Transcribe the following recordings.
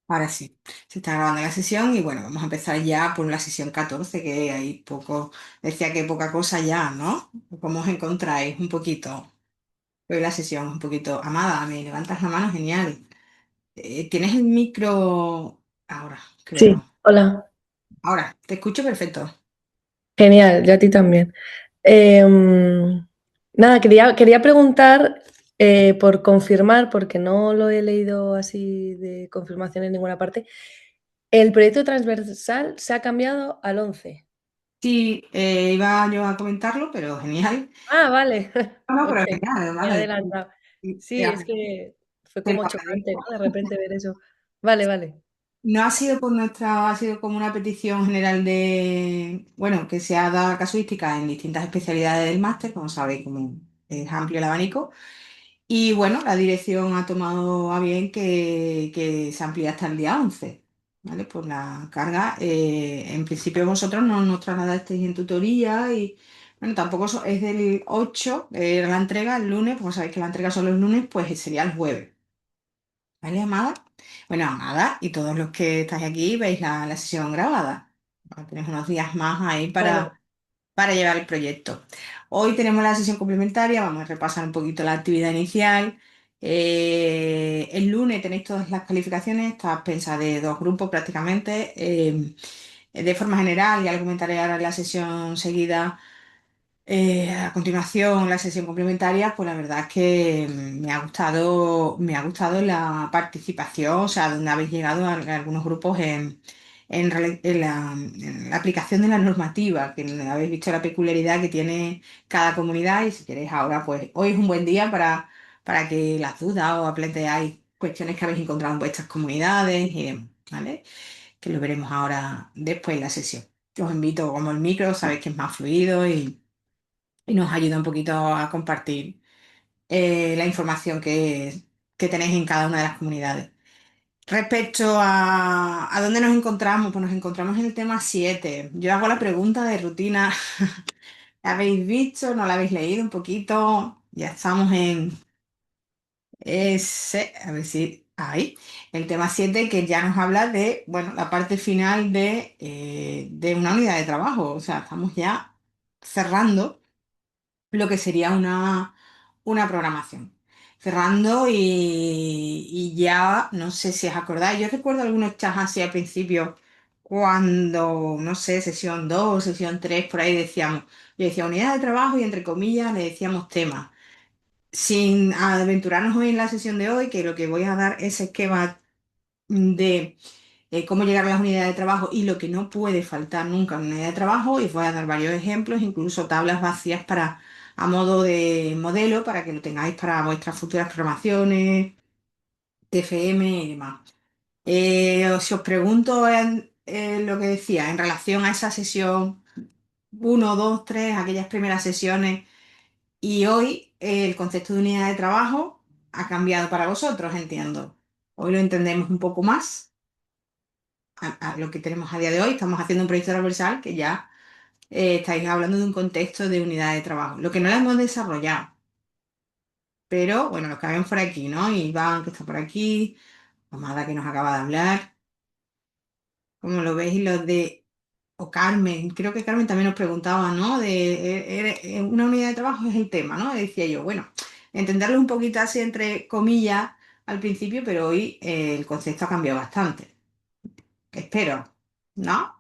Ahora sí, se está grabando la sesión y bueno, vamos a empezar ya por la sesión 14, que hay poco, decía que poca cosa ya, ¿no? ¿Cómo os encontráis? Un poquito. Hoy la sesión un poquito. Amada, me levantas la mano, genial. ¿Tienes el micro ahora? Sí, Creo. hola. Ahora, te escucho perfecto. Genial, yo a ti también. Nada, quería preguntar por confirmar, porque no lo he leído así de confirmación en ninguna parte. ¿El proyecto transversal se ha cambiado al 11? Sí, iba yo a comentarlo, pero genial. Ah, vale. No, no, Ok, pero genial, me he además. adelantado. Sí, es que fue Te lo como chocante, agradezco. ¿no? De repente ver eso. Vale, vale. No ha sido por nuestra, ha sido como una petición general de, bueno, que se ha dado casuística en distintas especialidades del máster, como sabéis, como es amplio el abanico. Y bueno, la dirección ha tomado a bien que se amplíe hasta el día 11, ¿vale? Por la carga. En principio vosotros no nos trasladasteis en tutoría y, bueno, tampoco es del 8, era la entrega el lunes, como sabéis que la entrega son los lunes, pues sería el jueves. ¿Vale, Amada? Bueno, Amada y todos los que estáis aquí veis la sesión grabada. Bueno, tenéis unos días más ahí Vale, para llevar el proyecto. Hoy tenemos la sesión complementaria, vamos a repasar un poquito la actividad inicial. El lunes tenéis todas las calificaciones, está pensada de dos grupos prácticamente. De forma general, ya lo comentaré ahora en la sesión seguida. A continuación, la sesión complementaria, pues la verdad es que me ha gustado la participación, o sea, donde habéis llegado a algunos grupos en la aplicación de la normativa, que habéis visto la peculiaridad que tiene cada comunidad y si queréis ahora, pues hoy es un buen día para que las dudas o planteáis cuestiones que habéis encontrado en vuestras comunidades y demás, ¿vale? Que lo veremos ahora después en la sesión. Os invito, como el micro, sabéis que es más fluido y nos ayuda un poquito a compartir la información que tenéis en cada una de las comunidades. Respecto a dónde nos encontramos, pues nos encontramos en el tema 7. Yo hago la pregunta de rutina. ¿La habéis visto? ¿No la habéis leído un poquito? Ya estamos en ese, a ver si ahí, el tema 7 que ya nos habla de, bueno, la parte final de una unidad de trabajo. O sea, estamos ya cerrando lo que sería una programación. Cerrando y ya, no sé si os acordáis, yo recuerdo algunos chats así al principio, cuando, no sé, sesión 2 sesión 3 por ahí decíamos, yo decía unidad de trabajo y entre comillas le decíamos tema. Sin aventurarnos hoy en la sesión de hoy, que lo que voy a dar es esquema de cómo llegar a las unidades de trabajo y lo que no puede faltar nunca en una unidad de trabajo. Y os voy a dar varios ejemplos, incluso tablas vacías a modo de modelo para que lo tengáis para vuestras futuras programaciones, TFM y demás. Si os pregunto lo que decía en relación a esa sesión uno 2 3 aquellas primeras sesiones, y hoy el concepto de unidad de trabajo ha cambiado para vosotros, entiendo. Hoy lo entendemos un poco más a lo que tenemos a día de hoy. Estamos haciendo un proyecto transversal que ya estáis hablando de un contexto de unidad de trabajo. Lo que no lo hemos desarrollado, pero bueno, los que ven por aquí, ¿no? Iván, que está por aquí, Amada, que nos acaba de hablar. Como lo veis, los de. O Carmen, creo que Carmen también nos preguntaba, ¿no? Una unidad de trabajo es el tema, ¿no? Decía yo, bueno, entenderlo un poquito así entre comillas al principio, pero hoy el concepto ha cambiado bastante. Espero, ¿no?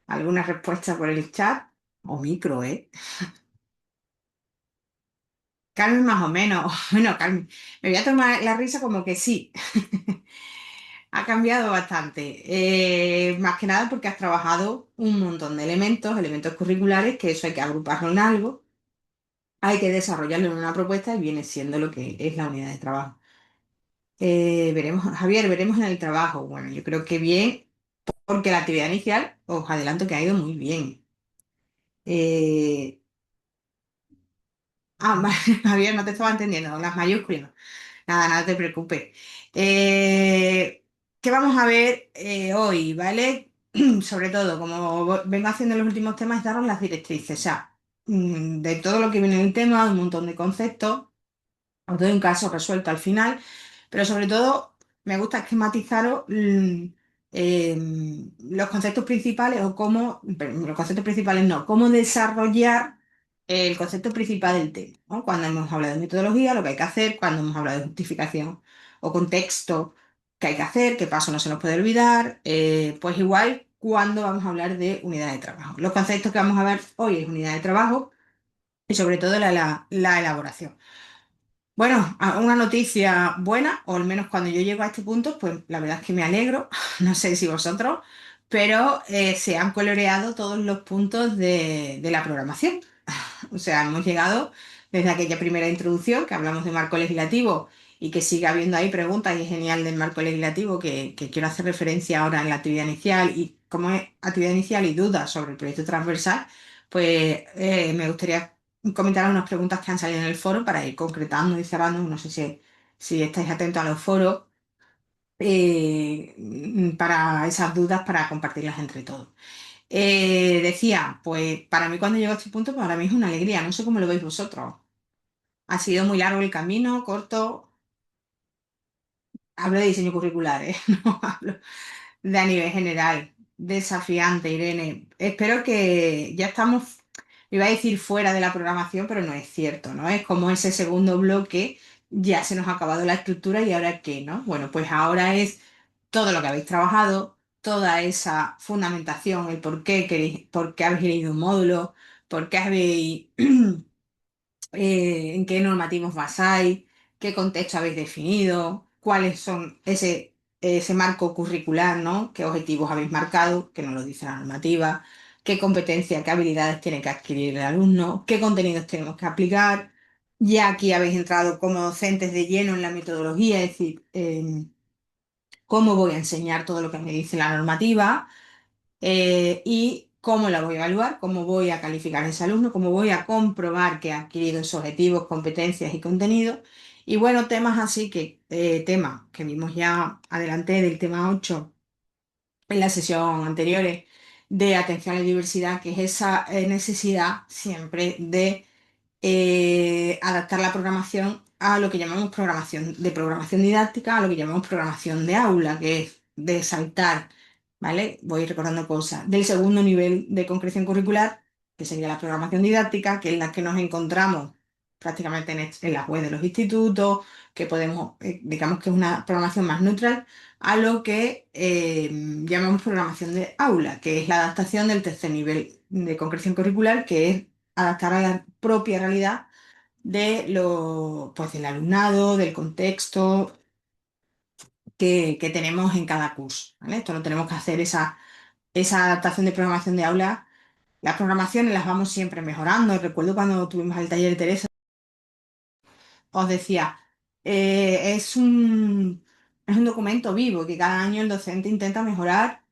¿Alguna respuesta por el chat? O micro, ¿eh? Carmen más o menos. Bueno, Carmen, me voy a tomar la risa como que sí. Ha cambiado bastante. Más que nada porque has trabajado un montón de elementos, elementos curriculares, que eso hay que agruparlo en algo, hay que desarrollarlo en una propuesta y viene siendo lo que es la unidad de trabajo. Veremos, Javier, veremos en el trabajo. Bueno, yo creo que bien, porque la actividad inicial, os adelanto que ha ido muy bien. Eh, Javier, no te estaba entendiendo, las mayúsculas. Nada, nada te preocupes. Eh, ¿Qué vamos a ver hoy, ¿vale? Sobre todo, como vengo haciendo en los últimos temas, es daros las directrices, o sea, de todo lo que viene en el tema, un montón de conceptos, os doy un caso resuelto al final, pero sobre todo. me gusta esquematizaros los conceptos principales o cómo, los conceptos principales no, cómo desarrollar el concepto principal del tema, ¿no? Cuando hemos hablado de metodología, lo que hay que hacer, cuando hemos hablado de justificación o contexto, qué hay que hacer, qué paso no se nos puede olvidar, pues igual cuando vamos a hablar de unidad de trabajo. Los conceptos que vamos a ver hoy es unidad de trabajo y sobre todo la elaboración. Bueno, una noticia buena, o al menos cuando yo llego a este punto, pues la verdad es que me alegro, no sé si vosotros, pero se han coloreado todos los puntos de la programación. O sea, hemos llegado desde aquella primera introducción que hablamos de marco legislativo y que sigue habiendo ahí preguntas y es genial del marco legislativo que quiero hacer referencia ahora en la actividad inicial y como es actividad inicial y dudas sobre el proyecto transversal, pues me gustaría comentar unas preguntas que han salido en el foro para ir concretando y cerrando. No sé si estáis atentos a los foros para esas dudas, para compartirlas entre todos. Decía, pues para mí cuando llego a este punto, para mí es una alegría, no sé cómo lo veis vosotros. Ha sido muy largo el camino, corto. Hablo de diseño curricular, ¿eh? No hablo de a nivel general. Desafiante, Irene. Espero que ya estamos, iba a decir fuera de la programación, pero no es cierto, ¿no? Es como ese segundo bloque, ya se nos ha acabado la estructura y ahora qué, ¿no? Bueno, pues ahora es todo lo que habéis trabajado, toda esa fundamentación, el por qué queréis, por qué habéis elegido un módulo, por qué habéis en qué normativos basáis, qué contexto habéis definido, cuáles son ese marco curricular, ¿no? ¿Qué objetivos habéis marcado, que nos lo dice la normativa? ¿Qué competencias, qué habilidades tiene que adquirir el alumno? ¿Qué contenidos tenemos que aplicar? Ya aquí habéis entrado como docentes de lleno en la metodología, es decir, cómo voy a enseñar todo lo que me dice la normativa y cómo la voy a evaluar, cómo voy a calificar a ese alumno, cómo voy a comprobar que ha adquirido esos objetivos, competencias y contenidos. Y bueno, temas así que, temas que vimos ya adelante del tema 8 en la sesión anteriores de atención a la diversidad, que es esa necesidad siempre de adaptar la programación a lo que llamamos programación, de programación didáctica, a lo que llamamos programación de aula, que es de saltar, ¿vale? Voy recordando cosas. Del segundo nivel de concreción curricular, que sería la programación didáctica, que es la que nos encontramos prácticamente en la web de los institutos, que podemos, digamos que es una programación más neutral, a lo que llamamos programación de aula, que es la adaptación del tercer nivel de concreción curricular, que es adaptar a la propia realidad pues, del alumnado, del contexto que tenemos en cada curso, ¿vale? Esto lo tenemos que hacer, esa adaptación de programación de aula. Las programaciones las vamos siempre mejorando. Recuerdo cuando tuvimos el taller de Teresa, os decía, es un documento vivo que cada año el docente intenta mejorar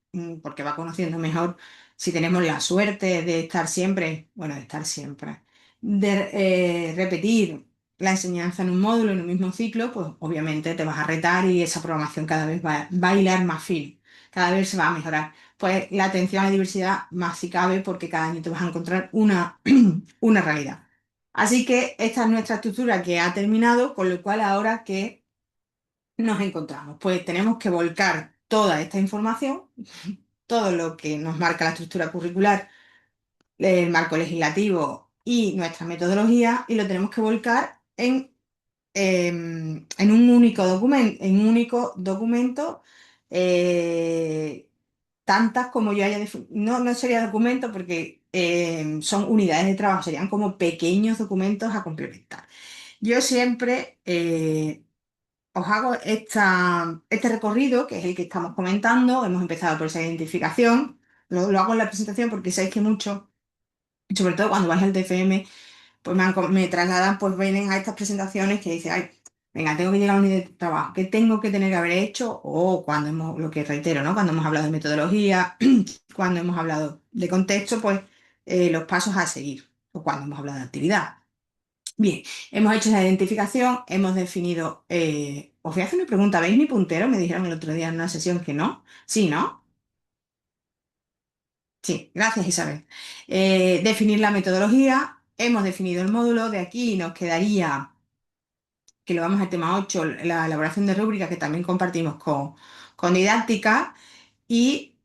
porque va conociendo mejor si tenemos la suerte de estar siempre, bueno, de estar siempre, de repetir la enseñanza en un módulo, en un mismo ciclo, pues obviamente te vas a retar y esa programación cada vez va a hilar más fino, cada vez se va a mejorar. Pues la atención a la diversidad más si cabe porque cada año te vas a encontrar una realidad. Así que esta es nuestra estructura que ha terminado, con lo cual ahora que nos encontramos, pues tenemos que volcar toda esta información, todo lo que nos marca la estructura curricular, el marco legislativo y nuestra metodología, y lo tenemos que volcar en un único documento, tantas como yo haya definido. No, no sería documento porque son unidades de trabajo, serían como pequeños documentos a complementar. Yo siempre os hago este recorrido, que es el que estamos comentando. Hemos empezado por esa identificación. Lo hago en la presentación porque sabéis que mucho, y sobre todo cuando vais al TFM, pues me trasladan, pues vienen a estas presentaciones que dicen, ay, venga, tengo que llegar a un nivel de trabajo, ¿qué tengo que tener que haber hecho? O cuando lo que reitero, ¿no? Cuando hemos hablado de metodología, cuando hemos hablado de contexto, pues los pasos a seguir, o cuando hemos hablado de actividad. Bien, hemos hecho esa identificación, hemos definido, os voy a hacer una pregunta, ¿veis mi puntero? Me dijeron el otro día en una sesión que no. Sí, ¿no? Sí, gracias Isabel. Definir la metodología, hemos definido el módulo, de aquí nos quedaría que lo vamos al tema 8, la elaboración de rúbricas, que también compartimos con didáctica, y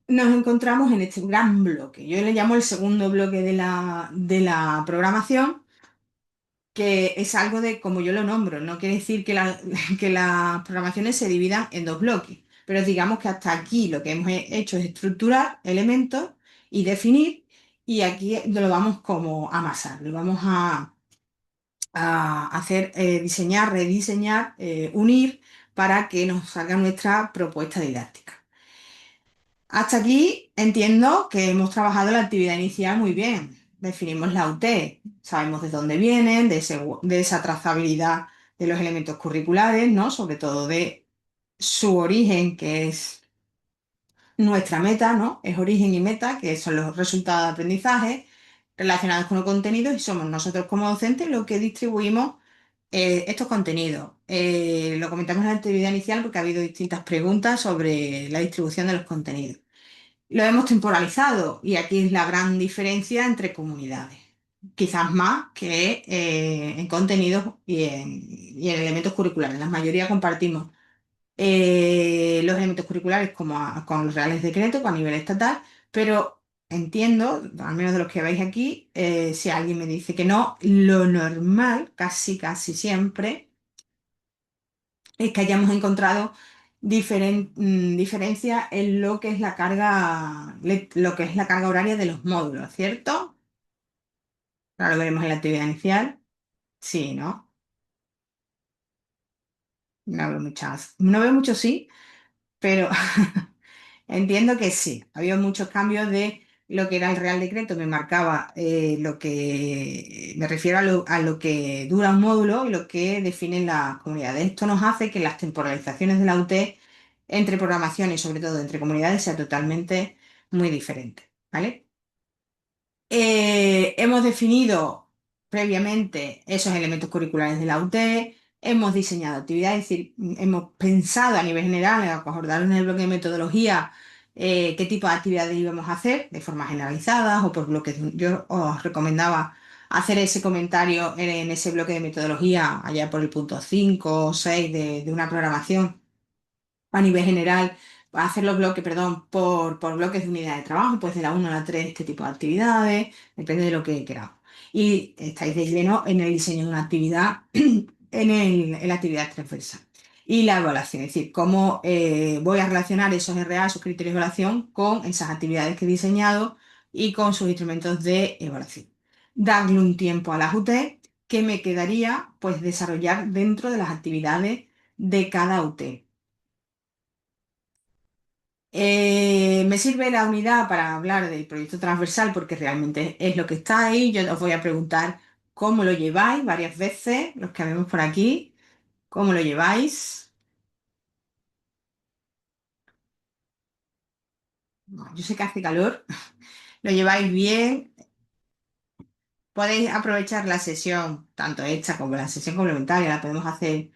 nos encontramos en este gran bloque. Yo le llamo el segundo bloque de la programación, que es algo de como yo lo nombro. No quiere decir que, que las programaciones se dividan en dos bloques, pero digamos que hasta aquí lo que hemos hecho es estructurar elementos y definir, y aquí lo vamos como a amasar, lo vamos a hacer, diseñar, rediseñar, unir para que nos salga nuestra propuesta didáctica. Hasta aquí entiendo que hemos trabajado la actividad inicial muy bien. Definimos la UT, sabemos de dónde vienen, de esa trazabilidad de los elementos curriculares, ¿no? Sobre todo de su origen, que es nuestra meta, ¿no? Es origen y meta, que son los resultados de aprendizaje relacionados con los contenidos, y somos nosotros como docentes los que distribuimos estos contenidos. Lo comentamos en la actividad inicial porque ha habido distintas preguntas sobre la distribución de los contenidos. Lo hemos temporalizado, y aquí es la gran diferencia entre comunidades. Quizás más que en contenidos y en elementos curriculares. La mayoría compartimos los elementos curriculares como con los reales decretos a nivel estatal, pero entiendo, al menos de los que veis aquí, si alguien me dice que no, lo normal, casi casi siempre, es que hayamos encontrado diferencias en lo que es la carga, lo que es la carga horaria de los módulos, ¿cierto? Ahora lo veremos en la actividad inicial. Sí, ¿no? No veo muchos sí, pero entiendo que sí. Había muchos cambios de lo que era el Real Decreto, me marcaba lo que, me refiero a lo que dura un módulo y lo que definen las comunidades. Esto nos hace que las temporalizaciones de la UT entre programación y sobre todo entre comunidades sea totalmente muy diferente, ¿vale? Hemos definido previamente esos elementos curriculares de la UT, hemos diseñado actividades, es decir, hemos pensado a nivel general, acordar en el bloque de metodología, qué tipo de actividades íbamos a hacer de forma generalizadas o por bloques. Yo os recomendaba hacer ese comentario en ese bloque de metodología allá por el punto 5 o 6 de una programación a nivel general, hacer los bloques, perdón, por bloques de unidad de trabajo, pues de la 1 a la 3 este tipo de actividades, depende de lo que queramos. Y estáis de lleno en el diseño de una actividad, en la actividad transversal. Y la evaluación, es decir, cómo voy a relacionar esos RA, esos criterios de evaluación, con esas actividades que he diseñado y con sus instrumentos de evaluación. Darle un tiempo a las UT que me quedaría pues desarrollar dentro de las actividades de cada UT. Me sirve la unidad para hablar del proyecto transversal porque realmente es lo que está ahí. Yo os voy a preguntar cómo lo lleváis varias veces, los que vemos por aquí, cómo lo lleváis. No, yo sé que hace calor, lo lleváis bien. Podéis aprovechar la sesión, tanto esta como la sesión complementaria, la podemos hacer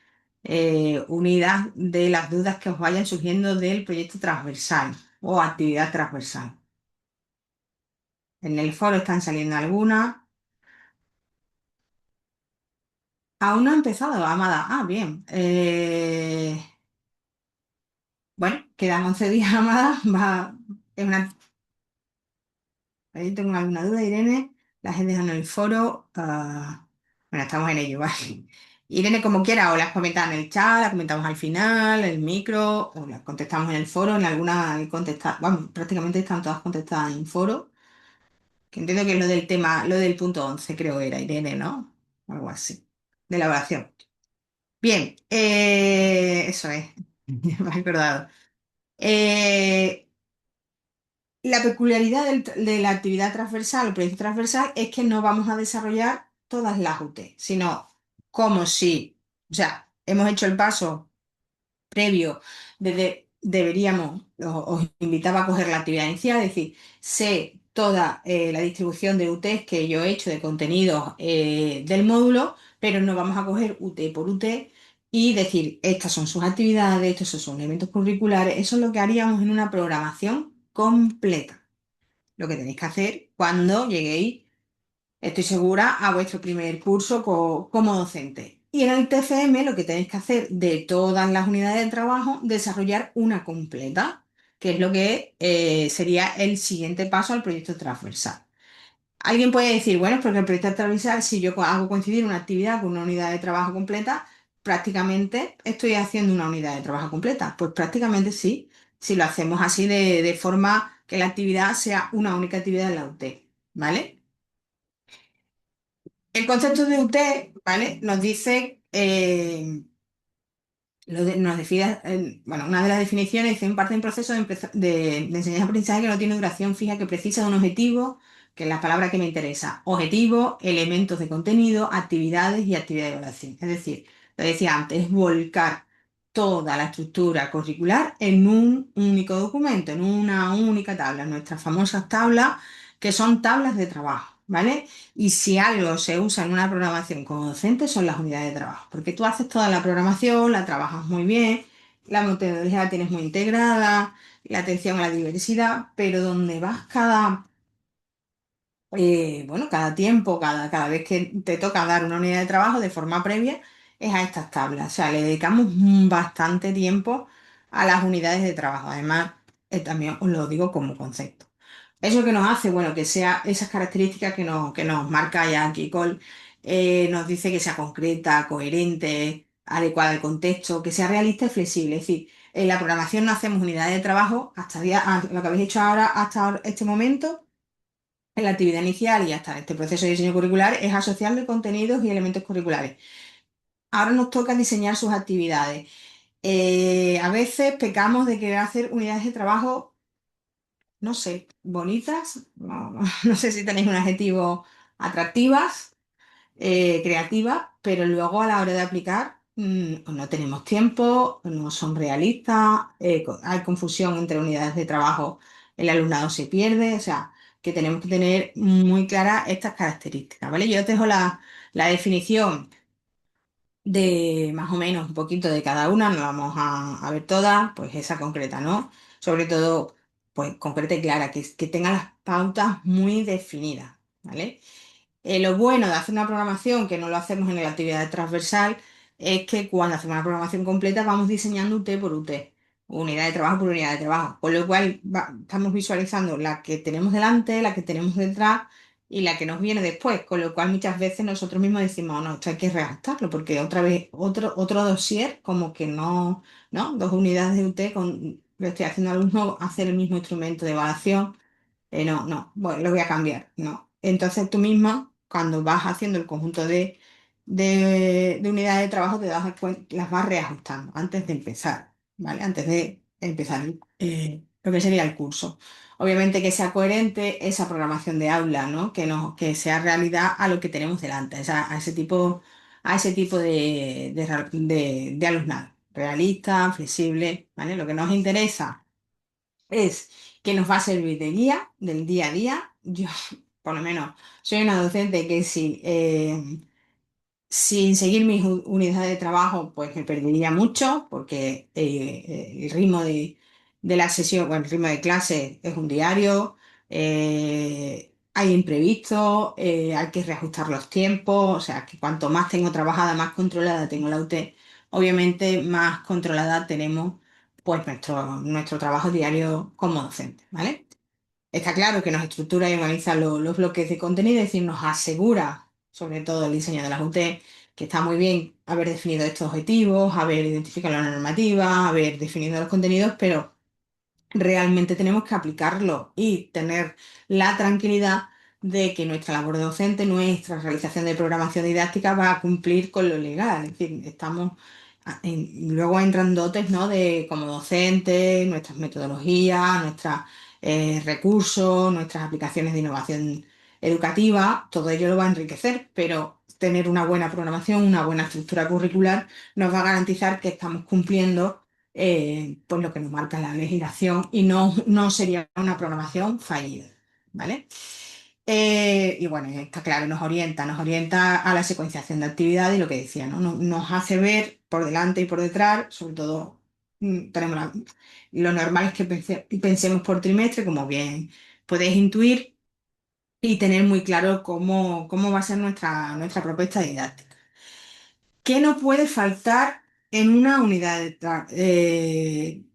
unidas de las dudas que os vayan surgiendo del proyecto transversal o actividad transversal. En el foro están saliendo algunas. Aún no ha empezado, Amada. Ah, bien. Bueno, quedan 11 días, Amada. Es una, ahí tengo alguna duda, Irene. La gente dejando en el foro. Bueno, estamos en ello, ¿vale? Irene, como quiera, o las comentan en el chat, las comentamos al final, el micro, o las contestamos en el foro. En alguna contestar, vamos, prácticamente están todas contestadas en foro. Que entiendo que es lo del tema, lo del punto 11 creo era, Irene, ¿no? Algo así. De elaboración. Bien, eso es, me he acordado. Eh, la peculiaridad de la actividad transversal o proyecto transversal es que no vamos a desarrollar todas las UT, sino como si, o sea, hemos hecho el paso previo, deberíamos, os invitaba a coger la actividad inicial, es decir, sé toda la distribución de UTs que yo he hecho de contenidos del módulo, pero no vamos a coger UT por UT y decir, estas son sus actividades, estos son sus elementos curriculares. Eso es lo que haríamos en una programación completa. Lo que tenéis que hacer cuando lleguéis, estoy segura, a vuestro primer curso como docente. Y en el TFM lo que tenéis que hacer de todas las unidades de trabajo, desarrollar una completa, que es lo que sería el siguiente paso al proyecto transversal. Alguien puede decir, bueno, es porque el proyecto transversal, si yo hago coincidir una actividad con una unidad de trabajo completa, prácticamente estoy haciendo una unidad de trabajo completa. Pues prácticamente sí, si lo hacemos así de forma que la actividad sea una única actividad en la UT, ¿vale? El concepto de UT, ¿vale? Nos dice, nos define, bueno, una de las definiciones dice, parte de un proceso de enseñanza-aprendizaje que no tiene duración fija, que precisa de un objetivo, que es la palabra que me interesa, objetivo, elementos de contenido, actividades y actividad de evaluación. Es decir, lo decía antes, es volcar toda la estructura curricular en un único documento, en una única tabla, nuestras famosas tablas, que son tablas de trabajo, ¿vale? Y si algo se usa en una programación como docente son las unidades de trabajo, porque tú haces toda la programación, la trabajas muy bien, la metodología la tienes muy integrada, la atención a la diversidad, pero donde vas bueno, cada tiempo, cada vez que te toca dar una unidad de trabajo de forma previa, es a estas tablas. O sea, le dedicamos bastante tiempo a las unidades de trabajo. Además, también os lo digo como concepto. Eso que nos hace, bueno, que sea esas características que nos marca ya Kikol, nos dice que sea concreta, coherente, adecuada al contexto, que sea realista y flexible. Es decir, en la programación no hacemos unidades de trabajo lo que habéis hecho ahora, hasta este momento, en la actividad inicial y hasta este proceso de diseño curricular, es asociarle contenidos y elementos curriculares. Ahora nos toca diseñar sus actividades. A veces pecamos de querer hacer unidades de trabajo, no sé, bonitas, no, no sé si tenéis un adjetivo, atractivas, creativas, pero luego a la hora de aplicar no tenemos tiempo, no son realistas, hay confusión entre unidades de trabajo, el alumnado se pierde, o sea, que tenemos que tener muy claras estas características, ¿vale? Yo os dejo la definición de más o menos un poquito de cada una, no la vamos a ver todas, pues esa concreta, ¿no? Sobre todo, pues concreta y clara, que tenga las pautas muy definidas, ¿vale? Lo bueno de hacer una programación, que no lo hacemos en la actividad transversal, es que cuando hacemos una programación completa vamos diseñando UT por UT, unidad de trabajo por unidad de trabajo, con lo cual estamos visualizando la que tenemos delante, la que tenemos detrás y la que nos viene después, con lo cual muchas veces nosotros mismos decimos, no, esto hay que reajustarlo, porque otra vez otro dossier como que no, ¿no? Dos unidades de UT lo estoy haciendo al alumno hacer el mismo instrumento de evaluación, no, no, bueno, lo voy a cambiar, no. Entonces tú misma, cuando vas haciendo el conjunto de unidades de trabajo, te das cuenta, las vas reajustando antes de empezar, ¿vale? Antes de empezar lo que sería el curso. Obviamente que sea coherente esa programación de aula, ¿no? Que sea realidad a lo que tenemos delante, a ese tipo de alumnado. Realista, flexible, ¿vale? Lo que nos interesa es que nos va a servir de guía del día a día. Yo, por lo menos, soy una docente que si sin seguir mis unidades de trabajo, pues me perdería mucho, porque el ritmo de la sesión, bueno, el ritmo de clase es un diario, hay imprevistos, hay que reajustar los tiempos, o sea, que cuanto más tengo trabajada, más controlada tengo la UT, obviamente más controlada tenemos pues nuestro trabajo diario como docente, ¿vale? Está claro que nos estructura y organiza los bloques de contenido, es decir, nos asegura, sobre todo el diseño de las UT, que está muy bien haber definido estos objetivos, haber identificado la normativa, haber definido los contenidos, pero realmente tenemos que aplicarlo y tener la tranquilidad de que nuestra labor de docente, nuestra realización de programación didáctica va a cumplir con lo legal. Es decir, luego entran dotes, ¿no? De como docentes, nuestras metodologías, nuestros recursos, nuestras aplicaciones de innovación educativa, todo ello lo va a enriquecer, pero tener una buena programación, una buena estructura curricular nos va a garantizar que estamos cumpliendo pues lo que nos marca la legislación y no sería una programación fallida, ¿vale? Y bueno, está claro, nos orienta a la secuenciación de actividades y lo que decía, ¿no? Nos hace ver por delante y por detrás, sobre todo tenemos lo normal es que pensemos por trimestre, como bien podéis intuir, y tener muy claro cómo va a ser nuestra propuesta didáctica. ¿Qué no puede faltar en una unidad en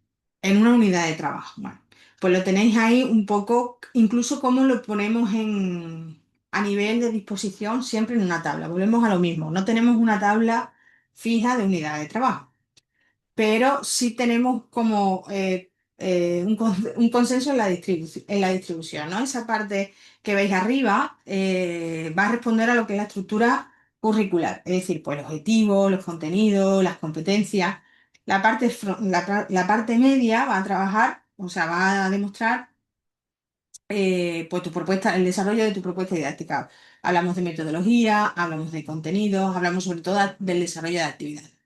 una unidad de trabajo? Bueno, pues lo tenéis ahí un poco, incluso cómo lo ponemos a nivel de disposición, siempre en una tabla. Volvemos a lo mismo, no tenemos una tabla fija de unidad de trabajo, pero sí tenemos como un consenso en en la distribución, ¿no? Esa parte que veis arriba va a responder a lo que es la estructura curricular, es decir, pues los objetivos, los contenidos, las competencias. La parte media va a trabajar, o sea, va a demostrar pues tu propuesta, el desarrollo de tu propuesta didáctica. Hablamos de metodología, hablamos de contenidos, hablamos sobre todo del desarrollo de actividades.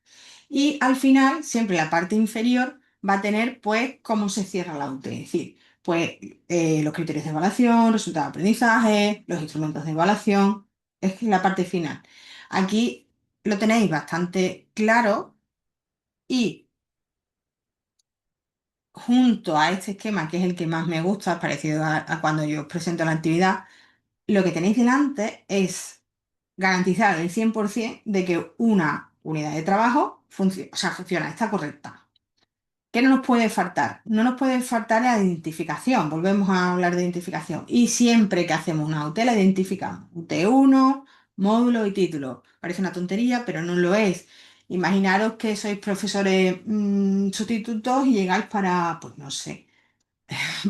Y al final, siempre la parte inferior va a tener, pues, cómo se cierra la UT, es decir, pues, los criterios de evaluación, resultados de aprendizaje, los instrumentos de evaluación, es la parte final. Aquí lo tenéis bastante claro y junto a este esquema, que es el que más me gusta, parecido a cuando yo os presento la actividad, lo que tenéis delante es garantizar el 100% de que una unidad de trabajo funciona, o sea, funciona, está correcta. ¿Qué no nos puede faltar? No nos puede faltar la identificación. Volvemos a hablar de identificación. Y siempre que hacemos una UT la identificamos. UT1, módulo y título. Parece una tontería, pero no lo es. Imaginaros que sois profesores sustitutos y llegáis para, pues no sé,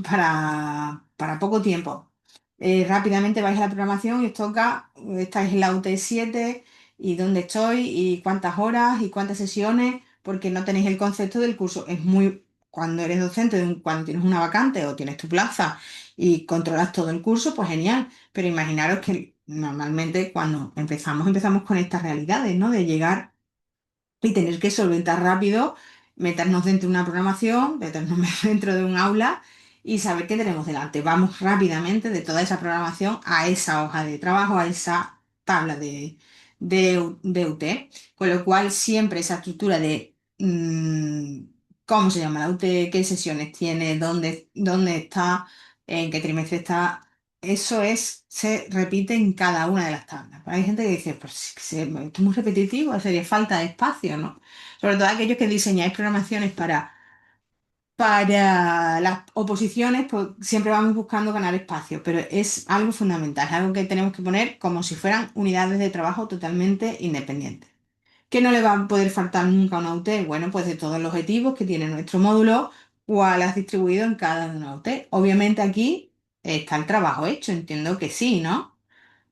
para poco tiempo. Rápidamente vais a la programación y os toca, estáis en la UT7 y dónde estoy y cuántas horas y cuántas sesiones, porque no tenéis el concepto del curso. Es muy, cuando eres docente, cuando tienes una vacante o tienes tu plaza y controlas todo el curso, pues genial. Pero imaginaros que normalmente cuando empezamos con estas realidades, ¿no? De llegar y tener que solventar rápido, meternos dentro de una programación, meternos dentro de un aula y saber qué tenemos delante. Vamos rápidamente de toda esa programación a esa hoja de trabajo, a esa tabla de UT, con lo cual siempre esa estructura de cómo se llama la UT, qué sesiones tiene, dónde está, en qué trimestre está. Se repite en cada una de las tablas. Hay gente que dice, pues sí, esto es muy repetitivo, sería falta de espacio, ¿no? Sobre todo aquellos que diseñáis programaciones para las oposiciones, pues siempre vamos buscando ganar espacio, pero es algo fundamental, es algo que tenemos que poner como si fueran unidades de trabajo totalmente independientes. ¿Qué no le va a poder faltar nunca a una UT? Bueno, pues de todos los objetivos que tiene nuestro módulo, cuál has distribuido en cada una UT. Obviamente aquí está el trabajo hecho, entiendo que sí, ¿no?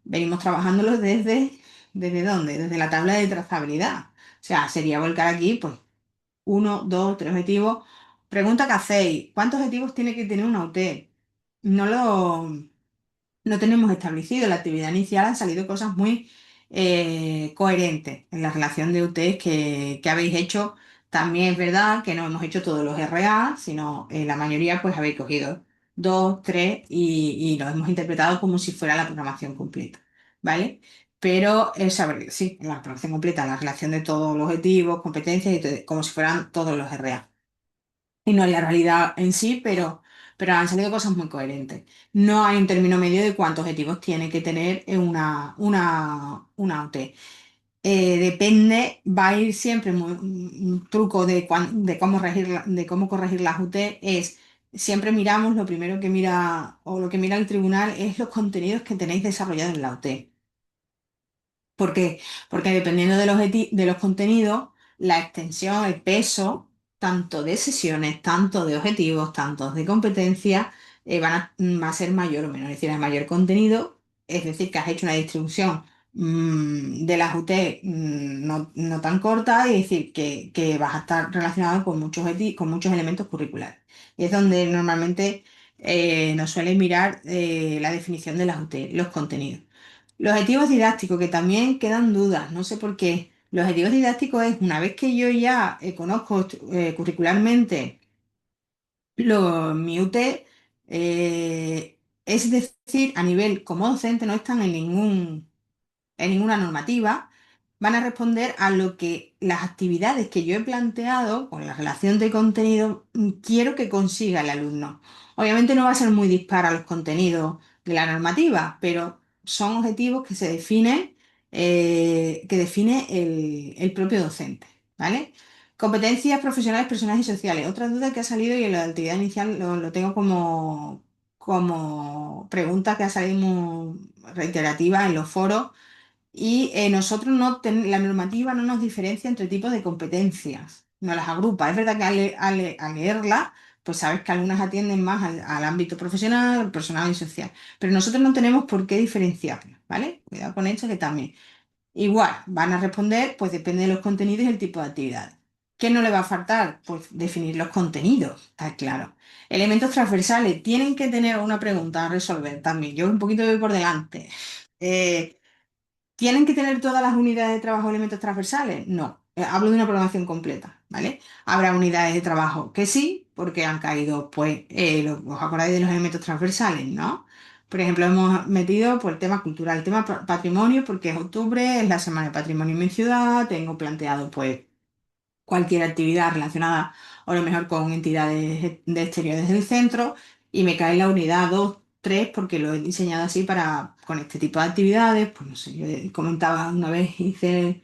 Venimos trabajándolo ¿desde dónde? Desde la tabla de trazabilidad. O sea, sería volcar aquí, pues, uno, dos, tres objetivos. Pregunta que hacéis, ¿cuántos objetivos tiene que tener una UT? No lo, no tenemos establecido. En la actividad inicial han salido cosas muy coherentes en la relación de UTs que habéis hecho. También es verdad que no hemos hecho todos los RA, sino la mayoría pues habéis cogido dos, tres y lo hemos interpretado como si fuera la programación completa, ¿vale? Pero sí, en la programación completa, la relación de todos los objetivos, competencias y como si fueran todos los RA y no es la realidad en sí, pero han salido cosas muy coherentes. No hay un término medio de cuántos objetivos tiene que tener en una UT. Depende, va a ir siempre un truco de cómo de cómo corregir las UT es siempre miramos lo primero que mira o lo que mira el tribunal es los contenidos que tenéis desarrollados en la UT. ¿Por qué? Porque dependiendo de los contenidos, la extensión, el peso, tanto de sesiones, tanto de objetivos, tanto de competencias, va a ser mayor o menor. Es decir, hay mayor contenido, es decir, que has hecho una distribución de las UT no tan corta, y decir que vas a estar relacionado con con muchos elementos curriculares. Y es donde normalmente nos suele mirar la definición de las UT, los contenidos. Los objetivos didácticos, que también quedan dudas, no sé por qué. Los objetivos didácticos es una vez que yo ya conozco curricularmente mi UT, es decir, a nivel como docente no están en ninguna normativa, van a responder a lo que las actividades que yo he planteado con la relación de contenido quiero que consiga el alumno. Obviamente no va a ser muy dispar a los contenidos de la normativa, pero son objetivos que se definen que define el propio docente, ¿vale? Competencias profesionales, personales y sociales. Otra duda que ha salido y en la actividad inicial lo tengo como pregunta que ha salido muy reiterativa en los foros y nosotros la normativa no nos diferencia entre tipos de competencias, no las agrupa. Es verdad que al leerla, pues sabes que algunas atienden más al ámbito profesional, personal y social, pero nosotros no tenemos por qué diferenciarlas, ¿vale? Cuidado con esto que también. Igual, van a responder, pues depende de los contenidos y el tipo de actividad. ¿Qué no le va a faltar? Pues definir los contenidos, está claro. Elementos transversales, tienen que tener una pregunta a resolver también. Yo un poquito voy por delante. Eh, ¿Tienen que tener todas las unidades de trabajo elementos transversales? No, hablo de una programación completa, ¿vale? Habrá unidades de trabajo que sí, porque han caído, pues, os acordáis de los elementos transversales, ¿no? Por ejemplo, hemos metido pues, el tema cultural, el tema patrimonio, porque es octubre, es la semana de patrimonio en mi ciudad, tengo planteado, pues, cualquier actividad relacionada, o a lo mejor con entidades de exteriores del centro, y me cae la unidad 2 3 porque lo he diseñado así para, con este tipo de actividades, pues no sé, yo comentaba una vez, hice